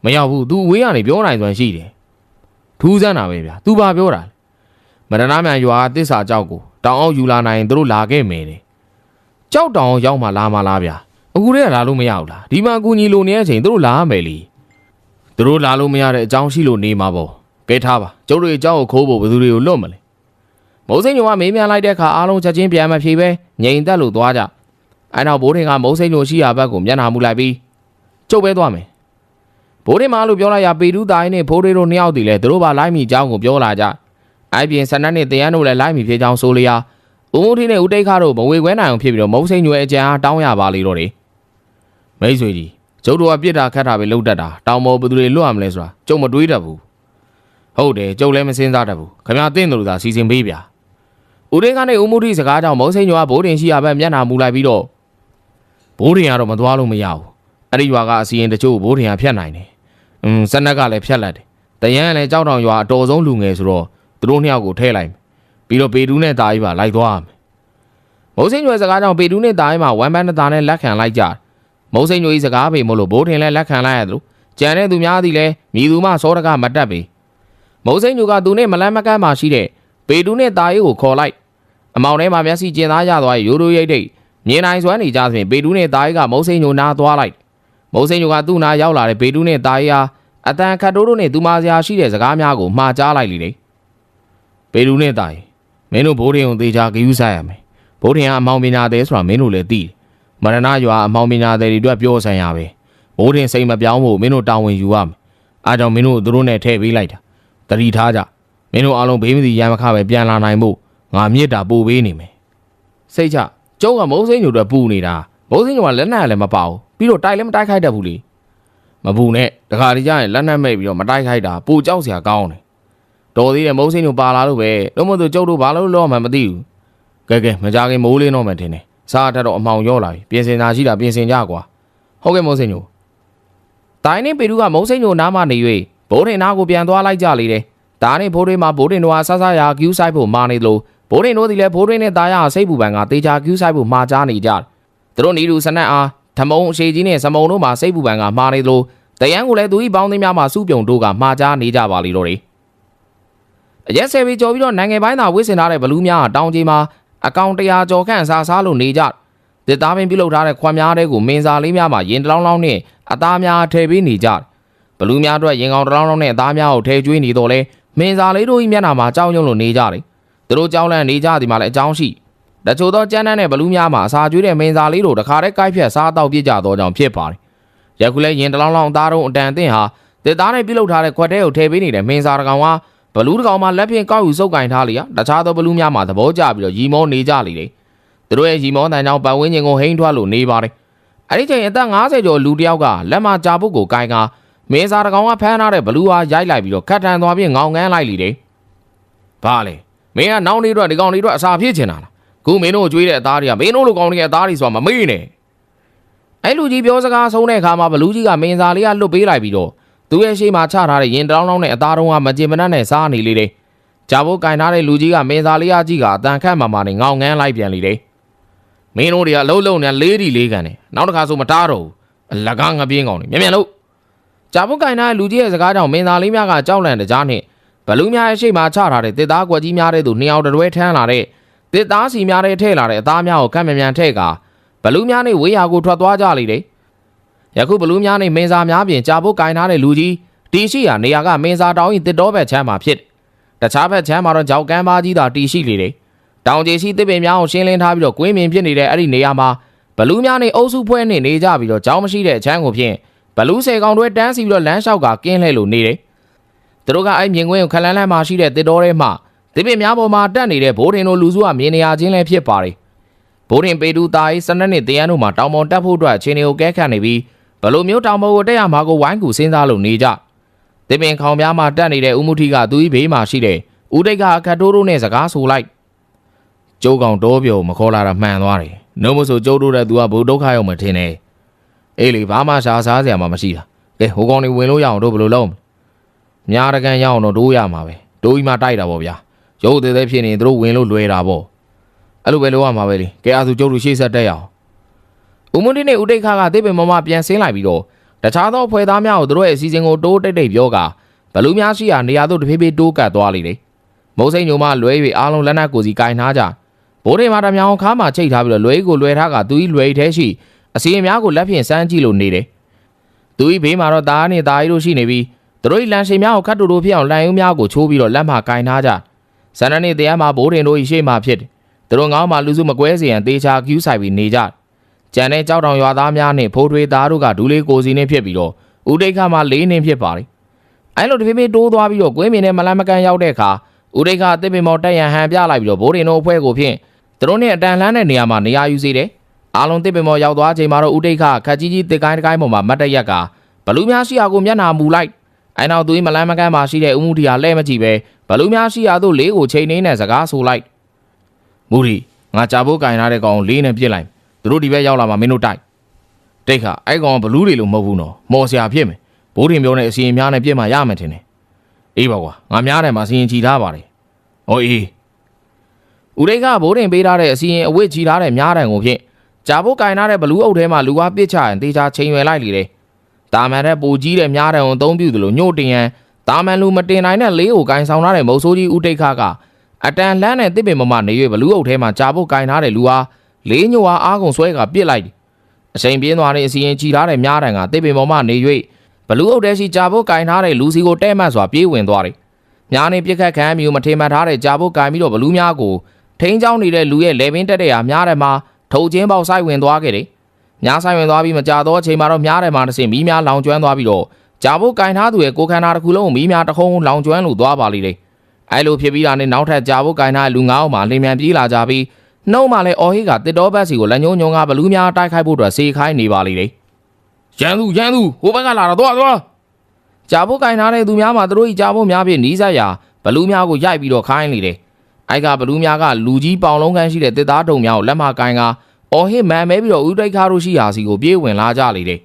မရောက်ဘူး तू အဝေးကနေပြောနိုင်စွမ်းရှိတယ်ထူးဆန်းတာပဲဗျာ तू ဘာပြောတာလဲမရဏမြန်ရွာတစ္ဆာကြောက်ကိုတောင်အောင်ယူလာနိုင်သူတို့လာခဲ့မယ်တဲ့ကြောက်တောင်ရောက်မှလာမလားဗျာအခုတည်းကလာလို့မရဘူးလားဒီမှာအကူညီလိုနေတဲ့အချိန်သူတို့လာမယ်လीသူတို့လာလို့မရတဲ့အကြောင်းရှိလို့နေမှာပေါ့ကဲထားပါကျုပ်တို့ရဲ့အကြောင်းကိုခိုးဖို့ဘယ်သူတွေကိုလွတ်မလဲမုံစိန်ညိုကမေးမြန်းလိုက်တဲ့အခါအားလုံးချက်ချင်းပြန်မဖြေပဲငြိမ်သက်လို့သွားကြအဲ့နောက်ဘိုးထင်ကမုံစိန်ညိုရှိရာဘက်ကိုမျက်နှာမူလိုက်ပြီးကျုပ်ပဲသွားမယ်ဘိုးထင်မလို့ပြောလိုက်ရပေတူးသားနဲ့ဖိုးတွေတို့နှစ်ယောက်တည်လဲသူတို့ပါလိုက်မိကြောင်းကိုပြောလာကြအဲ့ပြင်ဆန္ဒနဲ့တရန်တို့လည်းလိုက်မိဖြစ်ကြောင်းဆိုလျာဦးမိုးထင်းနဲ့ဦးတိတ်ခါတို့မဝေခွဲနိုင်အောင်ဖြစ်ပြီးတော့မုံစိန်ညိုရဲ့အကြံအားတောင်းရပါလေတော့တယ်မိတ်ဆွေကြီးကျုပ်တို့ကပြစ်တာခတ်တာပဲလှုပ်တတ်တာတောင်ပေါ်ဘသူတွေလွတ်ရမလဲဆိုတာကျုပ်မတွေးတတ်ဘူးဟုတ်တယ်ကျုပ်လည်းမစင်စားတတ်ဘူးခင်ဗျားသိတယ်လို့သာစီစဉ်ပေးဗျာဦးတင်းကနဲ့ဦးမိုးထင်းစကားကြောင့်မုံစိန်ညိုကဘိုးတင်ရှိရဘက်မျက်နှာမူလိုက်ပြီးတော့ဘိုးတင်ကတော့မသွားလို့မရဘူးအဲ့ဒီရွာကအစီရင်တချို့ဘိုးတင်ကဖြတ်နိုင်တယ်စက်နက်ကလည်းဖြတ်လိုက်တယ်တရန်ကလည်းကြောက်တောင်ရွာအတော်ဆုံးလူငယ်ဆိုတော့သူတို့နှစ်ယောက်ကိုထဲလိုက်မယ်ပြီးတော့ပေတူးနဲ့တာကြီးပါလိုက်သွားရမယ်မုံစိန်ညိုစကားကြောင့်ပေတူးနဲ့တာကြီးမှာဝမ်းပန်းတာနဲ့လက်ခံလိုက်ကြမုံစိန်ညိုကြီးစကားပေမို့လို့ဘိုးတင်လည်းလက်ခံလိုက်ရတယ်လို့ကြံတဲ့သူများသည်လည်းမြည်သူမှစောတကမတက်ပေမုံစိန်ညိုကသူနဲ့မလန်းမကန်းမှရှိတဲ့ပေတူးနဲ့တာကြီးကိုခေါ်လိုက်အမောင်ထဲမှာမျက်စိကျင်သားရသွားရိုးရိုးရိတ်တိတ်မြင်နိုင်စွမ်းနေကြသဖြင့်ပေတူးနဲ့တာကြီးကမုံစိန်ညိုနားသွားလိုက်မုံစိန်ညိုကသူ့နားရောက်လာတဲ့ပေတူးနဲ့တာကြီးဟာအတန်ခတ်တိုးတို့နဲ့သူမစရာရှိတဲ့စကားများကိုမှားကြားလိုက်လေပေတူးနဲ့တာကြီးမင်းတို့ဘိုးတင်ကိုသေချာဂယူးဆိုင်ရမယ်ဘိုးတင်ကအမောင်ပညာသေးဆိုတာမင်းတို့လည်းသိတယ်မရဏရွာအမောင်ပညာသေးတွေအတွက်ပြောဆိုင်ရပဲဘိုးတင်စိတ်မပြောင်းဖို့မင်းတို့တာဝန်ယူရမယ်အားကြောင့်မင်းတို့သူတို့နဲ့ထည့်ပေးလိုက်တာတတိထားကြမင်းတို့အားလုံးဘေးမစီရမ်းမခပဲပြန်လာနိုင်ဖို့ငါမြစ်တာပို့ပေးနေမယ်စိတ်ချကျုံးကမုံစိန်ညိုတို့ပူနေတာမုံစိန်ညိုကလက်နက်လည်းမပါဘူးပြီးတော့တိုက်လည်းမတိုက်ခိုက်တတ်ဘူးလေမပူနဲ့တခါတည်းကျရင်လက်နက်မိတ်ပြီးတော့မတိုက်ခိုက်တာပူကြောက်စရာကောင်းတယ်တော်သေးတယ်မုံစိန်ညိုပါလာလို့ပဲတော့မသူကျုပ်တို့ဘာလို့လောမှမသိဘူးကဲမကြခင်မိုးလင်းတော့မှထင်တယ်စားတတ်တော့အမှောင်ရောလာပြီပြင်စင်တာရှိတာပြင်စင်ကြကွာဟုတ်ကဲ့မုံစိန်ညိုတိုင်းနဲ့ပေတူးကမုံစိန်ညိုနားမှနေ၍ဘိုးတင်နားကိုပြန်သွားလိုက်ကြလေတယ်ဒါနဲ့ဘိုးတွေမှာဘိုးတင်တို့ဟာဆဆရာကျူးဆိုင်ဖို့မာနေတယ်လို့ဘိုးတင်တို့ဒီလဲဘိုးတွေနဲ့တာရစိတ်ပူပန်ကတေချာကျူးဆိုင်ဖို့မှာကြားနေကြတယ်သူတို့နီလူစနက်အားဓမုံအရှိကြီးနဲ့စမုံတို့မှာစိတ်ပူပန်ကမှာနေတယ်လို့တရန်ကိုလည်းသူဤပေါင်းသိမ်းများမှာစုပြုံတို့ကမှာကြားနေကြပါလေတော့တယ်အရက်ဆယ်ပြီးကြော်ပြီးတော့နိုင်ငံပိုင်းသာဝစ်စင်ထားတဲ့ဘလူးများတောင်ကြီးမှာအကောင်100ကျော်ခန့်စားလို့နေကြတစ်သားပင်ပြုတ်လောက်ထားတဲ့ခွမ်းများတဲ့ကိုမင်းစာလေးများမှာရင်တလောင်းလောင်းနဲ့အသားများထည့်ပေးနေကြဘလူးများအတွက်ရင်ကောင်တလောင်းလောင်းနဲ့အသားများကိုထည့်ကျွေးနေတော့လဲမင်းစာလေးတို့ဤမျက်နှာမှာကြောက်ရွံ့လို့နေကြတယ်သူတို့ကြောက်လန့်နေကြသည်မှာလည်းအကြောင်းရှိတချို့သောကျန်းတန်းတဲ့ဘလူးများမှာအစာကျွေးတဲ့မင်းစာလေးတို့တခါတည်းကိုက်ဖြတ်စားတော့ပြစ်ကြတော့ကြောင့်ဖြစ်ပါတယ်ယခုလဲရင်တလောင်းလောင်းအသားတို့အတန်အသင့်ဟာတစ်သားနဲ့ပြုတ်လောက်ထားတဲ့ခွက်ထဲကိုထည့်ပေးနေတဲ့မင်းစာတကောင်ကဘလူးတကောင်မှလက်ဖြင့်ကောက်ယူစုပ်ကင်ထားလျာတခြားသောဘလူးများမှာသဘောကျပြီးတော့ရီမောနေကြလေတယ်သူတို့ရဲ့ရီမောတန်ကြောင့်ပတ်ဝန်းကျင်ကိုဟိန်းထွက်လို့နေပါတယ်အဲ့ဒီချိန်အသက်50ကျော်လူတစ်ယောက်ကလက်မကြာပုတ်ကိုကိုင်ကမင်းစာတကောင်ကဖမ်းထားတဲ့ဘလူးဟာရိုက်လိုက်ပြီးတော့ခတ်ထန်သွားပြီးငောင်ငန်းလိုက်လေတယ်ဘာလဲမင်းကနောက်နေ့တော့ဒီကောင်လေးတော့အစာဖြစ်ချင်တာလားခုမင်းတို့ကြွေးတဲ့အသားတွေကမင်းတို့လိုကောင်တွေရဲ့အသားတွေဆိုတာမမေ့နဲ့အဲ့လူကြီးပြောစကားဆုံးတဲ့အခါမှာဘလူးကြီးကမင်းစာလေးကလွတ်ပေးလိုက်ပြီးတော့သူ့ရဲ့ရှေ့မှာချထားတဲ့ရင်တောင်းတောင်းနဲ့အသားတုံးကမကြင်မနှက်နဲ့စားနေလေတယ်ဂျာဘိုးကင်ထားတဲ့လူကြီးကမင်းစာလေးကြီးကအတန်ခတ်မှနဲ့ငောင်ငန်းလိုက်ပြန်လေတယ်မင်းတို့တွေကအလုံးလုံးနဲ့လေးတီလေးကန်တယ်နောက်တစ်ခါဆိုမတားတော့ဘူးအလကားငပြင်းကောင်တွေမြန်လို့ဂျာဘိုးကင်ထားတဲ့လူကြီးရဲ့စကားကြောင့်မင်းစာလေးများကကြောက်လန့်တကြားနဲ့ဘလူးများရဲ့ရှေ့မှာချထားတဲ့တစ်သားကွက်ကြီးများတဲ့သူနှစ်ယောက်တွဲထမ်းလာတဲ့တစ်သားစီများတဲ့ထဲလာတဲ့အသားများကိုကန့်မြန်ထည့်ကဘလူးများနဲ့ဝေးရာကိုထွက်သွားကြလေတယ် ယခုဘလူးများနှင့်မင်းစားများပြင်ကြာဖို့ကင်ထားတဲ့လူကြီးတီရှိရာနေရာကမင်းစားတောင်း၏တစ်တော်ဘက်ချမ်းမှာဖြစ်တခြားဘက်ချမ်းမှာတော့ကြောက်ကမ်းပါကြီးသာတီရှိလေတယ်တောင်ကျေရှိတစ်ပင်များကိုရှင်းလင်းထားပြီးတော့ကွင်းပင်ဖြစ်နေတဲ့အဲ့ဒီနေရာမှာဘလူးများနှင့်အုပ်စုဖွဲ့နှင့်နေကြပြီးတော့ကြောင်းမရှိတဲ့အချမ်းကိုဖြင့်ဘလူး10ကောင်တွဲတန်းစီပြီးတော့လမ်းလျှောက်ကကင်းလှည့်လို့နေတယ်သူတို့ကအဲ့မြင်ကွင်းကိုခလန်းလန်းမှာရှိတဲ့တစ်တော်ထဲမှာတစ်ပင်များပေါ်မှာတက်နေတဲ့ဘိုးတင်တို့လူစုကမြင်နေရခြင်းလည်းဖြစ်ပါတယ်ဘိုးတင်ပေတူတာ၏စနက်နှင့်တရားတို့မှာတောင်ပေါ်တက်ဖို့အတွက်အချိန်တွေကိုကဲခတ်နေပြီးဘလို့မျိုးတောင်ပေါ်ကိုတက်ရမှာကိုဝိုင်းကူစဉ်းစားလို့နေကြတစ်ပင်ခေါင်များမှာတက်နေတဲ့ဦးမှုထီကသူ၏ဘေးမှာရှိတဲ့ဦးတိတ်ကအခက်တိုးတို့နဲ့စကားဆိုလိုက်ကျိုးကောင်တောပြောမခေါ်လာတာမှန်သွားတယ်နှုတ်မဆိုကျိုးတို့တဲ့သူကဘုဒ္ဓခရောက်မှထင်တယ်အေးလေဘာမှရှားစားစရာမှမရှိတာကဲဟိုကောင်တွေဝင်လို့ရအောင်တို့ဘယ်လိုလုပ်များတကန်ရအောင်တော့တိုးရမှာပဲတိုးကြီးမှတိုက်တာပေါ့ဗျာရုပ်သေးသေးဖြစ်နေသူတို့ဝင်လို့လွယ်တာပေါ့အဲ့လိုပဲလုပ်ရမှာပဲလေကဲအားသူကျုပ်တို့ရှေ့ဆက်တက်ရအောင်ဦးမွန်းတီနဲ့ဦးတိတ်ခါကတစ်ပင်မမပြန်ဆင်းလိုက်ပြီးတော့တခြားသောဖွဲ့သားများကိုသူတို့ရဲ့အစီအစဉ်ကိုတိုးတိတ်ပြောကဘလူးများရှိရာနေရာသို့တဖြည်းဖြည်းတိုးကပ်သွားလိမ့်တယ်မုံစိန်ညိုမှလွဲ၍အားလုံးလက်နက်ကိုစီကင်ထားကြဘိုးတွေမှာတမြောင်ခါမှချိတ်ထားပြီးတော့လွဲကိုလွဲထားကသူ၏လွဲထဲရှိအစီအများကိုလက်ဖြင့်စမ်းကြည့်လို့နေတယ်သူ၏ဘေးမှာတော့သားနဲ့သားရီတို့ရှိနေပြီးသူတို့၏လန်ရှင်များကိုခတ်တူတို့ဖြစ်အောင်လန်ယုံများကိုချိုးပြီးတော့လက်မှကင်ထားကြဇန်နနဲ့တရားမှာဘိုးတင်တို့၏ရှေ့မှာဖြစ်တယ်သူတို့ငောင်းမှာလူစုမကွဲစေရန်တေချာကျူးဆိုင်ပြီးနေကြကျန်တဲ့ကြောက်တောင်ရွာသားများနဲ့ဖိုးထွေးသားတို့ကဒူးလေးကိုစီနဲ့ဖြစ်ပြီးတော့ဦးတိတ်ခါမှ၄နှင်းဖြစ်ပါတယ်အဲ့လိုတဖြည်းဖြည်းတိုးသွားပြီးတော့ကွင်းမြင်နဲ့မလန်းမကန်ရောက်တဲ့အခါဦးတိတ်ခါတစ်ပင်မော်တက်ရန်ဟန်ပြလိုက်ပြီးတော့ဘိုးတင်တို့အဖွဲ့ကိုဖြင့်သူတို့နဲ့အတန်လှမ်းတဲ့နေရာမှာနေရာယူစေတယ်အားလုံးတစ်ပင်မော်ရောက်သွားချိန်မှာတော့ဦးတိတ်ခါခက်ကြီးကြီးတစ်ကိုင်းတစ်ကိုင်းပေါ်မှာမတ်တရက်ကဘလူးများရှိရာကိုမျက်နှာမူလိုက်အဲ့နောက်သူမလန်းမကန်မှာရှိတဲ့ဦးမှုထီကလဲမကြည့်ပဲဘလူးများရှိရာသို့လေးကိုချိန်နေတဲ့စကားဆိုလိုက်မူထီငါကြာဖို့ကင်ထားတဲ့ကောင်လေးနဲ့ပြစ်လိုက်သူတို့ဒီဘက်ရောက်လာမှမင်းတို့တိုက်တိတ်ခါအဲ့ကောင်ဘလူးတွေလို့မဟုတ်ဘူးနော်မော်ဆရာဖြစ်မယ်ဘိုးတင်ပြောတဲ့အစီရင်များနဲ့ပြစ်မှရမယ်ထင်တယ်အေးပါကွာငါများတယ်မှာစီရင်ချီထားပါတယ်ဟောအေးဦးရိတ်ကဘိုးတင်ပေးထားတဲ့အစီရင်အဝတ်ချီထားတဲ့များတန်ကိုဖြင့်ကြာဖို့ကင်ထားတဲ့ဘလူးအုပ်ထဲမှာလူကားပစ်ချရင်တေချာချိန်ရွယ်လိုက်လေတယ်တာမန်တဲ့ပိုကြီးတဲ့များတန်ကိုအသုံးပြုသလိုညှို့တင်ရန်တာမန်လူမတင်နိုင်တဲ့လေးကိုကင်ဆောင်ထားတဲ့မုံဆိုးကြီးဦးတိတ်ခါကအတန်လန်းတဲ့တစ်ပင်မမနေ၍ဘလူးအုပ်ထဲမှာကြာဖို့ကင်ထားတဲ့လူအားလေးညိုအားကုန်ဆွဲကပစ်လိုက်အချိန်ပြင်းသွားတဲ့အစီရင်ချီထားတဲ့များတန်ကတစ်ပင်ပေါ်မှနေ၍ဘလူးအုပ်ထဲရှိကြာဖို့ကင်ထားတဲ့လူစီကိုတဲ့မှတ်စွာပြေးဝင်သွားတယ်များနေပြစ်ခတ်ခံမျိုးမထေမှတ်ထားတဲ့ကြာဖို့ကင်ပြီးတော့ဘလူးများကိုထိန်းချောင်းနေတဲ့လူရဲ့လေပင်တက်တဲ့ဟာများတယ်မှာထုံချင်းပေါက်ဆိုင်ဝင်သွားခဲ့တယ်များဆိုင်ဝင်သွားပြီးမကြတော့အချိန်မှာတော့များတယ်မှာတစ်စင်မီးများလောင်ကျွမ်းသွားပြီးတော့ကြာဖို့ကင်ထားသူရဲ့ကိုခန္ဓာတစ်ခုလုံးမီးများတခုံးလောင်ကျွမ်းလို့သွားပါလိမ့်တယ်အဲ့လိုဖြစ်ပြီးတာနဲ့နောက်ထပ်ကြာဖို့ကင်ထားလူ9အောင်မှာလင်မြန်ပြေးလာကြပြီးနှုတ်မှလည်းအော်ဟိကတစ်တော်ဘက်စီကိုလက်ညှိုးညုံကဘလူးများတိုက်ခိုက်ဖို့အတွက်စေခိုင်းနေပါလိမ့်တယ်ရန်သူဟိုဘက်ကလာတော့သွားကြာဖို့ကင်ထားတဲ့သူများမှာသူတို့ကြာဖို့များဖြင့်နီးစပ်ရာဘလူးများကိုရိုက်ပြီးတော့ခိုင်းနေတယ်အဲ့ကဘလူးများကလူကြီးပေါင်လုံးခန်းရှိတဲ့တစ်သားတုံများကိုလက်မကင်ကအော်ဟိမန်မဲပြီးတော့ဦးတိတ်ခါတို့ရှိရာစီကိုပြေးဝင်လာကြလေတယ်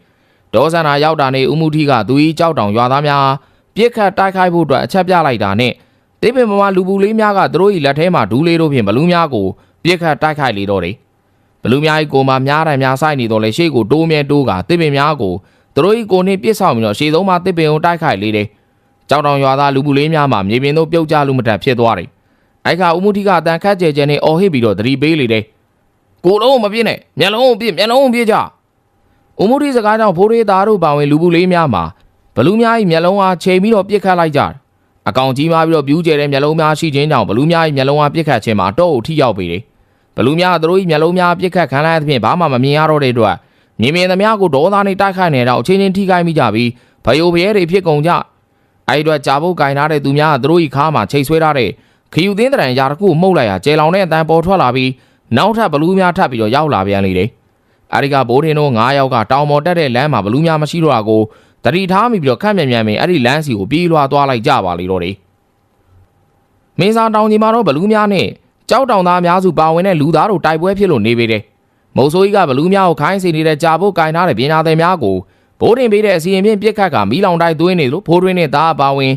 ဒေါ်ဆန္ဒရောက်တာနဲ့ဦးမှုထီကသူကြီးကြောက်တောင်ရွာသားများပြစ်ခတ်တိုက်ခိုက်ဖို့အတွက်အချက်ပြလိုက်တာနဲ့တိပင်မမလူပူလေးများကသူတို့၏လက်ထဲမှာဒူးလေးတို့ဖြင့်ဘလူးများကိုပြစ်ခတ်တိုက်ခိုက်လေတော့တယ်ဘလူးများ၏ကိုမှများတယ်များဆိုင်နေတော့လေရှေ့ကိုတိုးမြဲတိုးကတိပင်များကိုသူတို့၏ကိုနှင့်ပြစ်ဆောင်ပြီးတော့ရှေ့ဆုံးမှာတိပင်ကိုတိုက်ခိုက်လေတယ်ကြောက်တောင်ရွာသားလူပူလေးများမှာမြေပြင်သို့ပြုတ်ကျလို့မတတ်ဖြစ်သွားတယ်အဲ့ကဦးမှုထီကတန်ခတ်ကျဲကျဲနဲ့အော်ဟစ်ပြီးတော့သတိပေးလေတယ်ကိုလုံးမပြစ်နဲ့မျက်လုံးပြစ်ကြဦးမှုထီစကားကြောင့်ဖိုးရေးသားတို့ပါဝင်လူပူလေးများမှာဘလူးများ၏မျက်လုံးအားချိန်ပြီးတော့ပြစ်ခတ်လိုက်ကြအကောင်ကြီးမှပြီးတော့ပြူးကျဲတဲ့မျက်လုံးများရှိခြင်းကြောင့်ဘလူးများ၏မျက်လုံးအားပြစ်ခတ်ခြင်းမှာတော့ထိရောက်ပေတယ်ဘလူးများသူတို့၏မျက်လုံးများပြစ်ခတ်ခံလိုက်တဲ့ဖြင့်ဘာမှမမြင်ရတော့တဲ့အတွက်မြင်သမျှကိုဒေါသနဲ့တိုက်ခိုက်နေတော့အချင်းချင်းထိခိုက်မိကြပြီးဘယိုဘရဲတွေဖြစ်ကုန်ကြအဲ့အတွက်ကြာဖို့ကင်ထားတဲ့သူများသူတို့၏ခါမှာချိတ်ဆွဲထားတဲ့ခယူသင်းတရံရာတစ်ခုမှုတ်လိုက်ရကျဲလောင်တဲ့အတန်ပေါ်ထွက်လာပြီးနောက်ထပ်ဘလူးများထပ်ပြီးတော့ရောက်လာပြန်လေတယ်အဲဒီကဘိုးထင်းတို့9ယောက်ကတောင်ပေါ်တက်တဲ့လမ်းမှာဘလူးများမရှိတော့တာကိုတတိထားမိပြီးတော့ခက်မြန်အဲ့ဒီလမ်းစီကိုပြေးလွှာသွားလိုက်ကြပါလေတော့တယ်မင်းစားတောင်ကြီးမှာတော့ဘလူးများနဲ့ကြောက်တောင်သားများစုပါဝင်တဲ့လူသားတို့တိုက်ပွဲဖြစ်လို့နေပေတယ်မုံဆိုးကြီးကဘလူးများကိုခိုင်းစီနေတဲ့ကြာဖို့ကင်ထားတဲ့ပညာသည်များကိုဘိုးတင်ပေးတဲ့အစီရင်ဖြင့်ပြစ်ခတ်ကမီးလောင်တိုက်သွင်းနေလို့ဖိုးတွင်းနဲ့သားအပါဝင်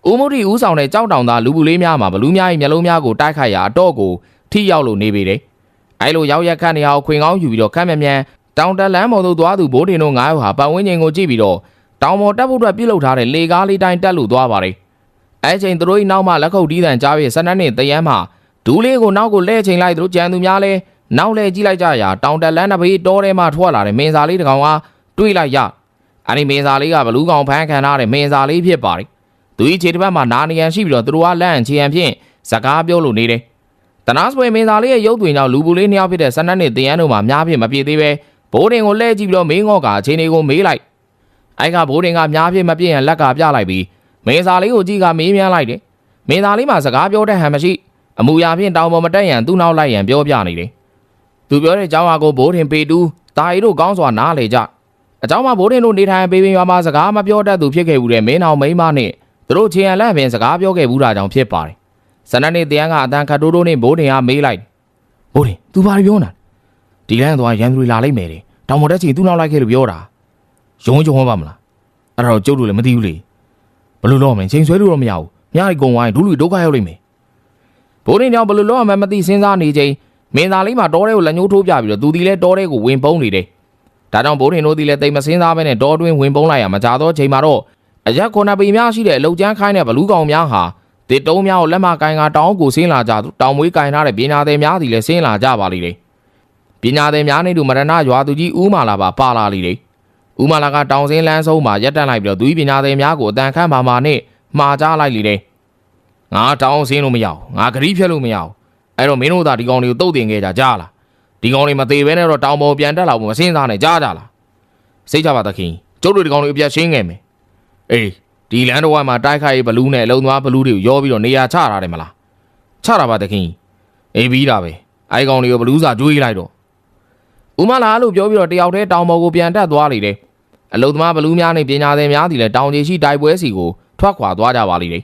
ဦးမုတ်တီဦးဆောင်တဲ့ကြောက်တောင်သားလူပူလေးများမှာဘလူးများ၏မျက်လုံးများကိုတိုက်ခိုက်ရာအတော့ကိုထိရောက်လို့နေပေတယ်အဲလိုရောက်ရက်ခတ်နေအောင်ခွင်ကောင်းယူပြီးတော့ခက်မြန်တောင်တက်လမ်းပေါ်သို့သွားသူဘိုးတင်တို့9ယောက်ဟာပတ်ဝန်းကျင်ကိုကြည့်ပြီးတော့တောင်ပေါ်တက်ဖို့အတွက်ပြုလုပ်ထားတဲ့လေကားလေးတိုင်းတက်လို့သွားပါတယ်အဲချိန်သူတို့၏နောက်မှလက်ခုပ်တီးတန်ကြားပြီးစနက်နဲ့တရမ်းမှဒူးလေးကိုနောက်ကိုလှည့်ချိန်လိုက်သူတို့ကြံသူများလဲနောက်လှည့်ကြည့်လိုက်ကြရာတောင်တက်လမ်းတစ်ဘေးတောထဲမှထွက်လာတဲ့မင်းစာလေးတစ်ကောင်အားတွေးလိုက်ရ အဲ့ဒီမင်းသားလေးကဘလူးကောင်ဖမ်းခံထားတဲ့မင်းသားလေးဖြစ်ပါတယ်သူဤခြေတစ်ဖက်မှာနာနေရန်ရှိပြီးတော့သူတို့ကလန့်ချီရန်ဖြင့်စကားပြောလို့နေတယ်တနာဆွေမင်းသားလေးရဲ့ရုပ်သွင်းကြောင့်လူပူလေးနှစ်ယောက်ဖြစ်တဲ့ဆန္ဒနဲ့တင်ရန်တို့မှာများဖြစ်မပြည့်သေးပဲဘိုးတင်ကိုလှည့်ကြည့်ပြီးတော့မင်းငေါ့ကအချိန်တွေကိုမေးလိုက်အဲ့ကဘိုးတင်ကများဖြစ်မပြည့်ရန်လက်ကပြလိုက်ပြီးမင်းသားလေးကိုကြည့်ကမေးမြန်းလိုက်တယ်မင်းသားလေးမှာစကားပြောတဲ့ဟန်မရှိအမူအရာဖြင့်တောင်ပေါ်မတက်ရန်သူ့နောက်လိုက်ရန်ပြောပြနေတယ်သူပြောတဲ့အကြောင်းအရာကိုဘိုးတင်ပေတူတာရီတို့ကောင်းစွာနားလေကြအကြောင်းမှာဘိုးတင်တို့နေထိုင်ပေးရွာမှာစကားမပြောတတ်သူဖြစ်ခဲ့ဘူးတဲ့မင်းအောင်မိန်းမနဲ့သူတို့ချေရန်လက်ပင်စကားပြောခဲ့ဘူးတာကြောင့်ဖြစ်ပါတယ်ဆန္ဒနဲ့တရားကအတန်ခတ်တိုးတိုးနဲ့ဘိုးတင်ကမေးလိုက်ဘိုးတင် तू ဘာပြောနေတာဒီလမ်းသွားရန်သူတွေလာလိုက်မယ်တဲ့တောင်ပေါ်တက်ချီသူ့နောက်လိုက်ခဲ့လို့ပြောတာရုံးကြုံပါမလားအဲ့ဒါတော့ကျုပ်တို့လည်းမသိဘူးလေဘလို့တော့မင်းချိန်ဆွဲလို့တော့မရဘူးညရီကုံဝိုင်းဒူးလူဒုက္ခရောက်လိမ့်မယ်ဘိုးတင်ကြောင့်ဘလို့တော့မှမသိစဉ်းစားနေချိန်မင်းသားလေးမှာတောထဲကိုလက်ညှိုးထိုးပြပြီးတော့သူဒီလဲတောထဲကိုဝင်ပုန်းနေတယ်ဒါကြောင့်ဘိုးတင်တို့ဒီလဲတိတ်မစင်းစားပဲနဲ့တောတွင်းဝင်ပုန်းလိုက်ရမှာကြာတော့ချိန်မှာတော့အရက်ခုနှစ်ပေများရှိတဲ့အလုတ်ကျန်းခိုင်းတဲ့ဘလူးကောင်များဟာတစ်တုံးများကိုလက်မကိုင်ကတောင်းကိုဆင်းလာကြတောင်မွေးကင်ထားတဲ့ပညာသည်များစီလဲဆင်းလာကြပါလိမ့်တယ်ပညာသည်များနဲ့တူမရဏရွာသူကြီးဦးမာလာပါလာလိမ့်တယ်ဦးမာလာကတောင်စင်းလန်းဆုံးမှာရက်တက်လိုက်ပြီးတော့သူကြီးပညာသည်များကိုအတန်ခန့်မာနဲ့မှားကြလိုက်လိမ့်တယ်ငါတောင်စင်းလို့မရဘူးငါဂရီးဖြတ်လို့မရဘူးအဲ့တော့မင်းတို့သာဒီကောင်တွေကိုတုတ်တင်ခဲ့ကြလားဒီကောင်တွေမသေးဘဲနဲ့တော့တောင်ပေါ်ပြန်တက်လာဖို့မစင်းစားနဲ့ကြားကြလားစိတ်ချပါသခင်ကျုပ်တို့ဒီကောင်တွေအပြတ်ရှင်းခဲ့မယ်အေးဒီလန်တော်ဝိုင်းမှာတိုက်ခိုက်ဘလူးနဲ့အလုံးသွားဘလူးတွေကိုရောပြီးတော့နေရာချထားတယ်မလားချတာပါသခင်အေးပြီးတာပဲအိုင်ကောင်တွေကိုဘလူးစာကျွေးလိုက်တော့ဦးမလာလို့ပြောပြီးတော့တယောက်တည်းတောင်ပေါ်ကိုပြန်တက်သွားလိမ့်တယ်အလုံးသမားဘလူးများနဲ့ပညာသည်များစီလည်းတောင်ကြီးရှိတိုက်ပွဲစီကိုထွက်ခွာသွားကြပါလိမ့်တယ်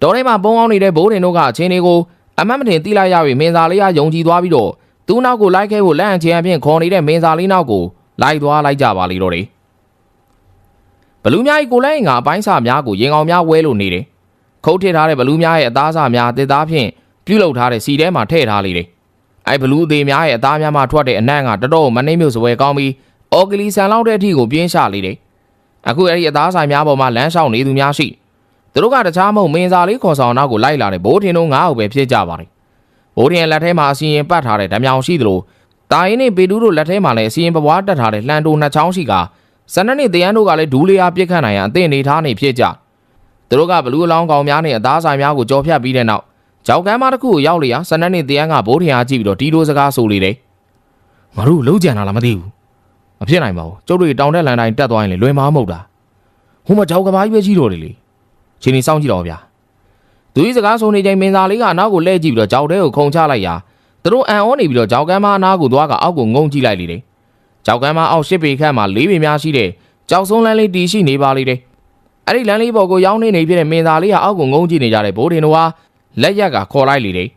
တော်ထဲမှာပုံအောင်နေတဲ့ဘိုးတင်တို့ကအချင်းတွေကိုအမတ်မတင်တိလိုက်ရပြီးမင်းသားလေးကယုံကြည်သွားပြီးတော့သူ့နောက်ကိုလိုက်ခဲ့ဖို့လက်အချင်းအပြင်ခေါ်နေတဲ့မင်းသားလေးနောက်ကိုလိုက်သွားလိုက်ကြပါလိမ့်တော့တယ်ဘလူးများကိုလည်းငါအပိုင်းစာများကိုရင်ကောင်များဝဲလို့နေတယ်ခုတ်ထစ်ထားတဲ့ဘလူးများရဲ့အသားစာများတစ်သားဖြင့်ပြုတ်လုထားတဲ့စီထဲမှာထည့်ထားလိမ့်တယ်အဲဘလူးအသေးများရဲ့အသားများမှထွက်တဲ့အနံ့ကတတော်မနှိမ့်မြို့စပွဲကောင်းပြီးအော်ဂလီဆန်လောက်တဲ့အထိကိုပြင်းချလိမ့်တယ်အခုအဲ့ဒီအသားဆိုင်များပေါ်မှာလမ်းလျှောက်နေသူများရှိသူတို့ကတခြားမဟုတ်မင်းသားလေးခေါ်ဆောင်နောက်ကိုလိုက်လာတဲ့ဘိုးထင်တို့ငါ့ကိုပဲဖြစ်ကြပါတယ်ဘိုးထင်လက်ထဲမှာအစီရင်ပတ်ထားတဲ့ဓမြောင်ရှိသလိုတာရင်နဲ့ပေတူးတို့လက်ထဲမှာလည်းအစီရင်ပပွားတက်ထားတဲ့လှန်တိုနှစ်ချောင်းရှိကစန္ဒနဲ့တရန်တို့ကလည်းဒူးလေးအားပြစ်ခတ်နိုင်ရန်အသင့်နေထားနေဖြစ်ကြသူတို့ကဘလူးအလောင်းကောင်များနဲ့အသားဆိုင်များကိုကြော်ဖြတ်ပြီးတဲ့နောက်ကြောက်ကမ်းမတစ်ခုကိုရောက်လျာစန္ဒနဲ့တရန်ကဘိုးထင်အားကြည့်ပြီးတော့တီးတိုးစကားဆိုလေတယ်ငါတို့လုံးကြံတာလားမသိဘူးမဖြစ်နိုင်ပါဘူးကျုပ်တို့တောင်တက်လန်တိုင်းတက်သွားရင်လေလွယ်မှာမဟုတ်တာဟိုမှာကြောက်ကမားကြီးပဲကြီးတော်တယ်လေချင်းနေစောင့်ကြည့်တော့ဗျာသူဤစကားဆိုနေချိန်မင်းသားလေးကအနောက်ကိုလှည့်ကြည့်ပြီးတော့ကြောက်တဲကိုခုန်ချလိုက်ရာသူတို့အံ့ဩနေပြီးတော့ကြောက်ကမ်းမအနားကိုသွားကအောက်ကိုငုံကြည့်လိုက်လေတယ်ကြောက်ကမ်းမအောက်၈ပေခန့်မှာ၄ပေများရှိတဲ့ကြောက်ဆုံးလမ်းလေးတီးရှိနေပါလိမ့်တယ်အဲ့ဒီလမ်းလေးပေါ်ကိုရောက်နေဖြစ်တဲ့မင်းသားလေးကအောက်ကိုငုံကြည့်နေကြတဲ့ဘိုးတင်တို့ဟာလက်ရက်ကခေါ်လိုက်လေတယ်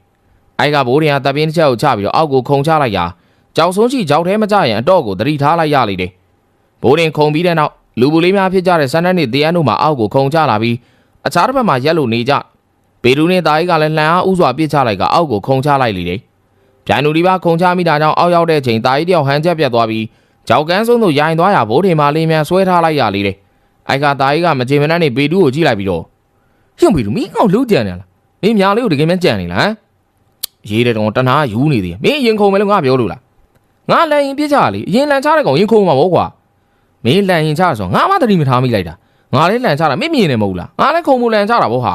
အဲ့ကဘိုးတင်ကတပ်ပြင်းတစ်ချက်ကိုချပြီးတော့အောက်ကိုခုန်ချလိုက်ရာကြောက်ဆုံးရှိကြောက်ထဲမကြရင်အတော့ကိုသတိထားလိုက်ရလေတယ်ဘိုးတင်ခုန်ပြီးတဲ့နောက်လူပူလေးများဖြစ်ကြတဲ့ဆန္ဒနဲ့တရားတို့မှာအောက်ကိုခုန်ချလာပြီးအခြားတစ်ဖက်မှာရက်လို့နေကြပေတူနဲ့တာကြီးကလည်းလှန်အားဥစွာပစ်ချလိုက်ကအောက်ကိုခုန်ချလိုက်လေတယ်ဗျိုင်လူဒီပါခုန်ချမိတာကြောင့်အောက်ရောက်တဲ့ချိန်တာကြီးတယောက်ဟန်ချက်ပြတ်သွားပြီးကြောက်ကန်းစုံတို့ရိုင်သွားရဘိုးထင်မာလေးများဆွဲထားလိုက်ရလေတယ်အိုက်ကတာကြီးကမချင်မနှက်နဲ့ပေတူကိုကြည့်လိုက်ပြီးတော့ရှုံပေတူမင်းကောင်လုံးကြံနေလားမင်းများလေးကိုတကယ်မှကြံနေလားရေးတဲ့ကောင်တနာယူနေသေးမင်းရင်ခုန်မယ်လို့ငါပြောလို့လားငါလန်ရင်ပြစ်ချလေအရင်လန်ချတဲ့ကောင်ရင်ခုန်မှာပေါ့ကွာမင်းလန်ရင်ချဆိုငါမှတတိမထားမိလိုက်တာငါလည်းလန်ချတာမင်းမြင်နေမဟုတ်လားငါလည်းခုံမလန်ချတာပေါ့ဟာ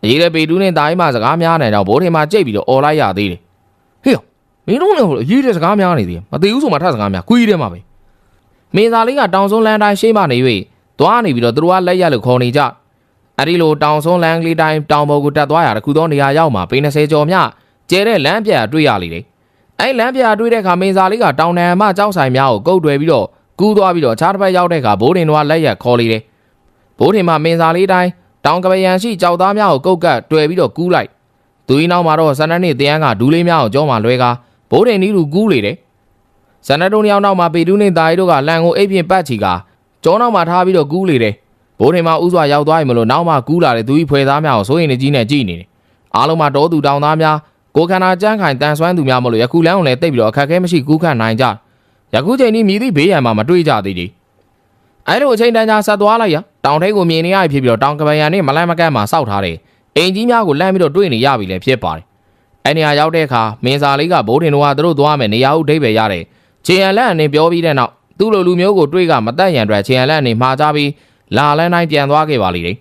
အေးတဲ့ပေတူးနဲ့တားအိမ်မှာစကားများနေတော့ဘိုးထင်မှာကြိတ်ပြီးတော့អော်လိုက်ရသေးတယ်ဟေ့မင်းတို့လည်းရေးတဲ့စကားများနေသေးမသိဘူးဆိုမှထပ်စကားများကွီးတယ်မှာပဲမင်းသားလေးကတောင်ဆုံးလမ်းတိုင်းရှေ့မှနေ၍သွားနေပြီးတော့သူတို့ကလက်ရက်လို့ခေါ်နေကြအဲ့ဒီလိုတောင်ဆုံးလမ်းကလေးတိုင်းတောင်ပေါ်ကိုတက်သွားရတခုသောနေရာရောက်မှာပေ20ကျော်မြကျဲတဲ့လမ်းပြတွေ့ရလေတယ်အဲ့လမ်းပြတွေ့တဲ့အခါမင်းသားလေးကတောင်တန်မှကြောက်ဆိုင်များကိုကုတ်တွယ်ပြီးတော့ကူးသွားပြီးတော့ခြားတစ်ဖက်ရောက်တဲ့အခါဘိုးတင်တို့ကလက်ရက်ခေါ်လေတယ်ဘိုးတင်မှာမင်းသားလေးတိုင်းတောင်ကပယံရှိကြောက်သားများကိုကုတ်ကတ်တွယ်ပြီးတော့ကူးလိုက်သူဤနောက်မှာတော့ဆန္ဒနဲ့တရန်ကဒူးလေးများကိုကြောမှာလွဲကာဘိုးတင်နီးလူကူးလေတယ်ဆန္ဒတုံးရောက်နောက်မှာပေတူးနဲ့တာရီတို့ကလန်ကိုအိပ်ပြင်ပတ်ချီကကြောနောက်မှာထားပြီးတော့ကူးလေတယ်ဘိုးတင်မှာဥစွာရောက်သွားပြီမလို့နောက်မှကူးလာတဲ့သူဤဖွဲသားများကိုစိုးရင်ကြီးနဲ့ကြည်နေတယ်အားလုံးမှာတောသူတောင်သားများကိုခန္ဓာကြမ်းခိုင်တန်ဆွမ်းသူများမလို့ယခုလန်းကိုလည်းတိတ်ပြီးတော့အခက်ခဲမရှိကူးခန့်နိုင်ကြယခုချိန်นี้မြည်သည့်ဘေးရန်မှာမတွေ့ကြသေးသေးအဲ့လိုအချိန်တန်ကြာဆက်သွားလိုက်ရတောင်ထိပ်ကိုမြင်နေရဖြစ်ပြီးတော့တောင်ကပယံနဲ့မလန့်မကန့်မှာစောက်ထားတယ်အိမ်ကြီးများကိုလမ်းပြီးတော့တွေ့နေရပြီလည်းဖြစ်ပါတယ်အဲ့နေရာရောက်တဲ့အခါမင်းစာလေးကဘိုးတင်တို့ကသူတို့သွားမယ်နေရာဦးဒိတ်ပဲရတဲ့ခြေရန်လက်အနေပြောပြီးတဲ့နောက် သူ့လိုလူမျိုးကိုတွေးကမတက်ရန်အတွက်ခြေရန်လက်အနေမှာကြပြီးလာလန်းတိုင်းပြန်သွားခဲ့ပါလိမ့်တယ်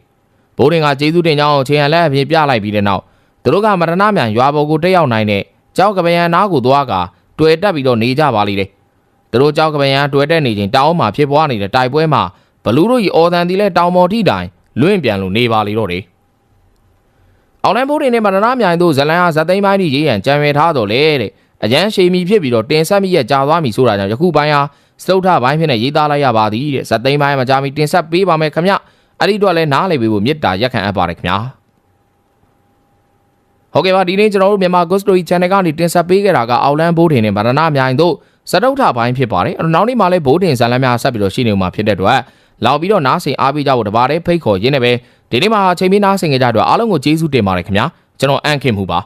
ဘိုးတင်ကကျေးဇူးတင်ကြောင်းခြေရန်လက်အပြင်ပြလိုက်ပြီးတဲ့နောက်သူတို့ကမရဏမြန်ရွာပေါ်ကိုတက်ရောက်နိုင်တဲ့ကြောက်ကပယံနားကိုသွားကတွေ့တက်ပြီးတော့နေကြပါလိမ့်တယ်သူတို့ကြောက်ကပယံတွေ့တက်နေချိန်တောင်းမှာဖြစ်ပွားနေတဲ့တိုက်ပွဲမှာဘလူးတို့၏အော်တန်တီလဲတောင်ပေါ်ထိတိုင်လွင့်ပြန်လို့နေပါလေတော့တယ်အောင်လန်းဘိုးတင်နဲ့မရဏမြိုင်တို့ဇလန်ဟာဇက်သိမ်းပိုင်းထိရေးရန်ကြံရွယ်ထားတော့လေတဲ့အရန်ရှည်မီဖြစ်ပြီးတော့တင်ဆက်မိရဲ့ကြာသွားပြီဆိုတာကြောင့်ယခုပိုင်းဟာစတုထပိုင်းဖြစ်နေရေးသားလိုက်ရပါသည်တဲ့ဇက်သိမ်းပိုင်းမှာကြာမီတင်ဆက်ပေးပါမယ်ခင်ဗျအဲ့ဒီတော့လဲနားလေပေးဖို့မေတ္တာရက်ခံအပ်ပါတယ်ခင်ဗျာဟုတ်ကဲ့ပါဒီနေ့ကျွန်တော်တို့မြန်မာ Ghost Story Channel ကနေတင်ဆက်ပေးခဲ့တာကအောင်လန်းဘိုးတင်နဲ့မရဏမြိုင်တို့စတုထပိုင်းဖြစ်ပါတယ်အဲ့တော့နောက်နေ့မှလည်းဘိုးတင်ဇလန်များဆက်ပြီးတော့ရှိနေမှာဖြစ်တဲ့အတွက်လောက်ပြီးတော့နားဆင်အားပေးကြဖို့တပါးတည်းဖိတ်ခေါ်ရင်းနဲ့ပဲဒီနေ့မှာချိန်မီနားဆင်ကြတဲ့အတွက်အားလုံးကိုကျေးဇူးတင်ပါတယ်ခင်ဗျာကျွန်တော်အန်ခင်မှုပါ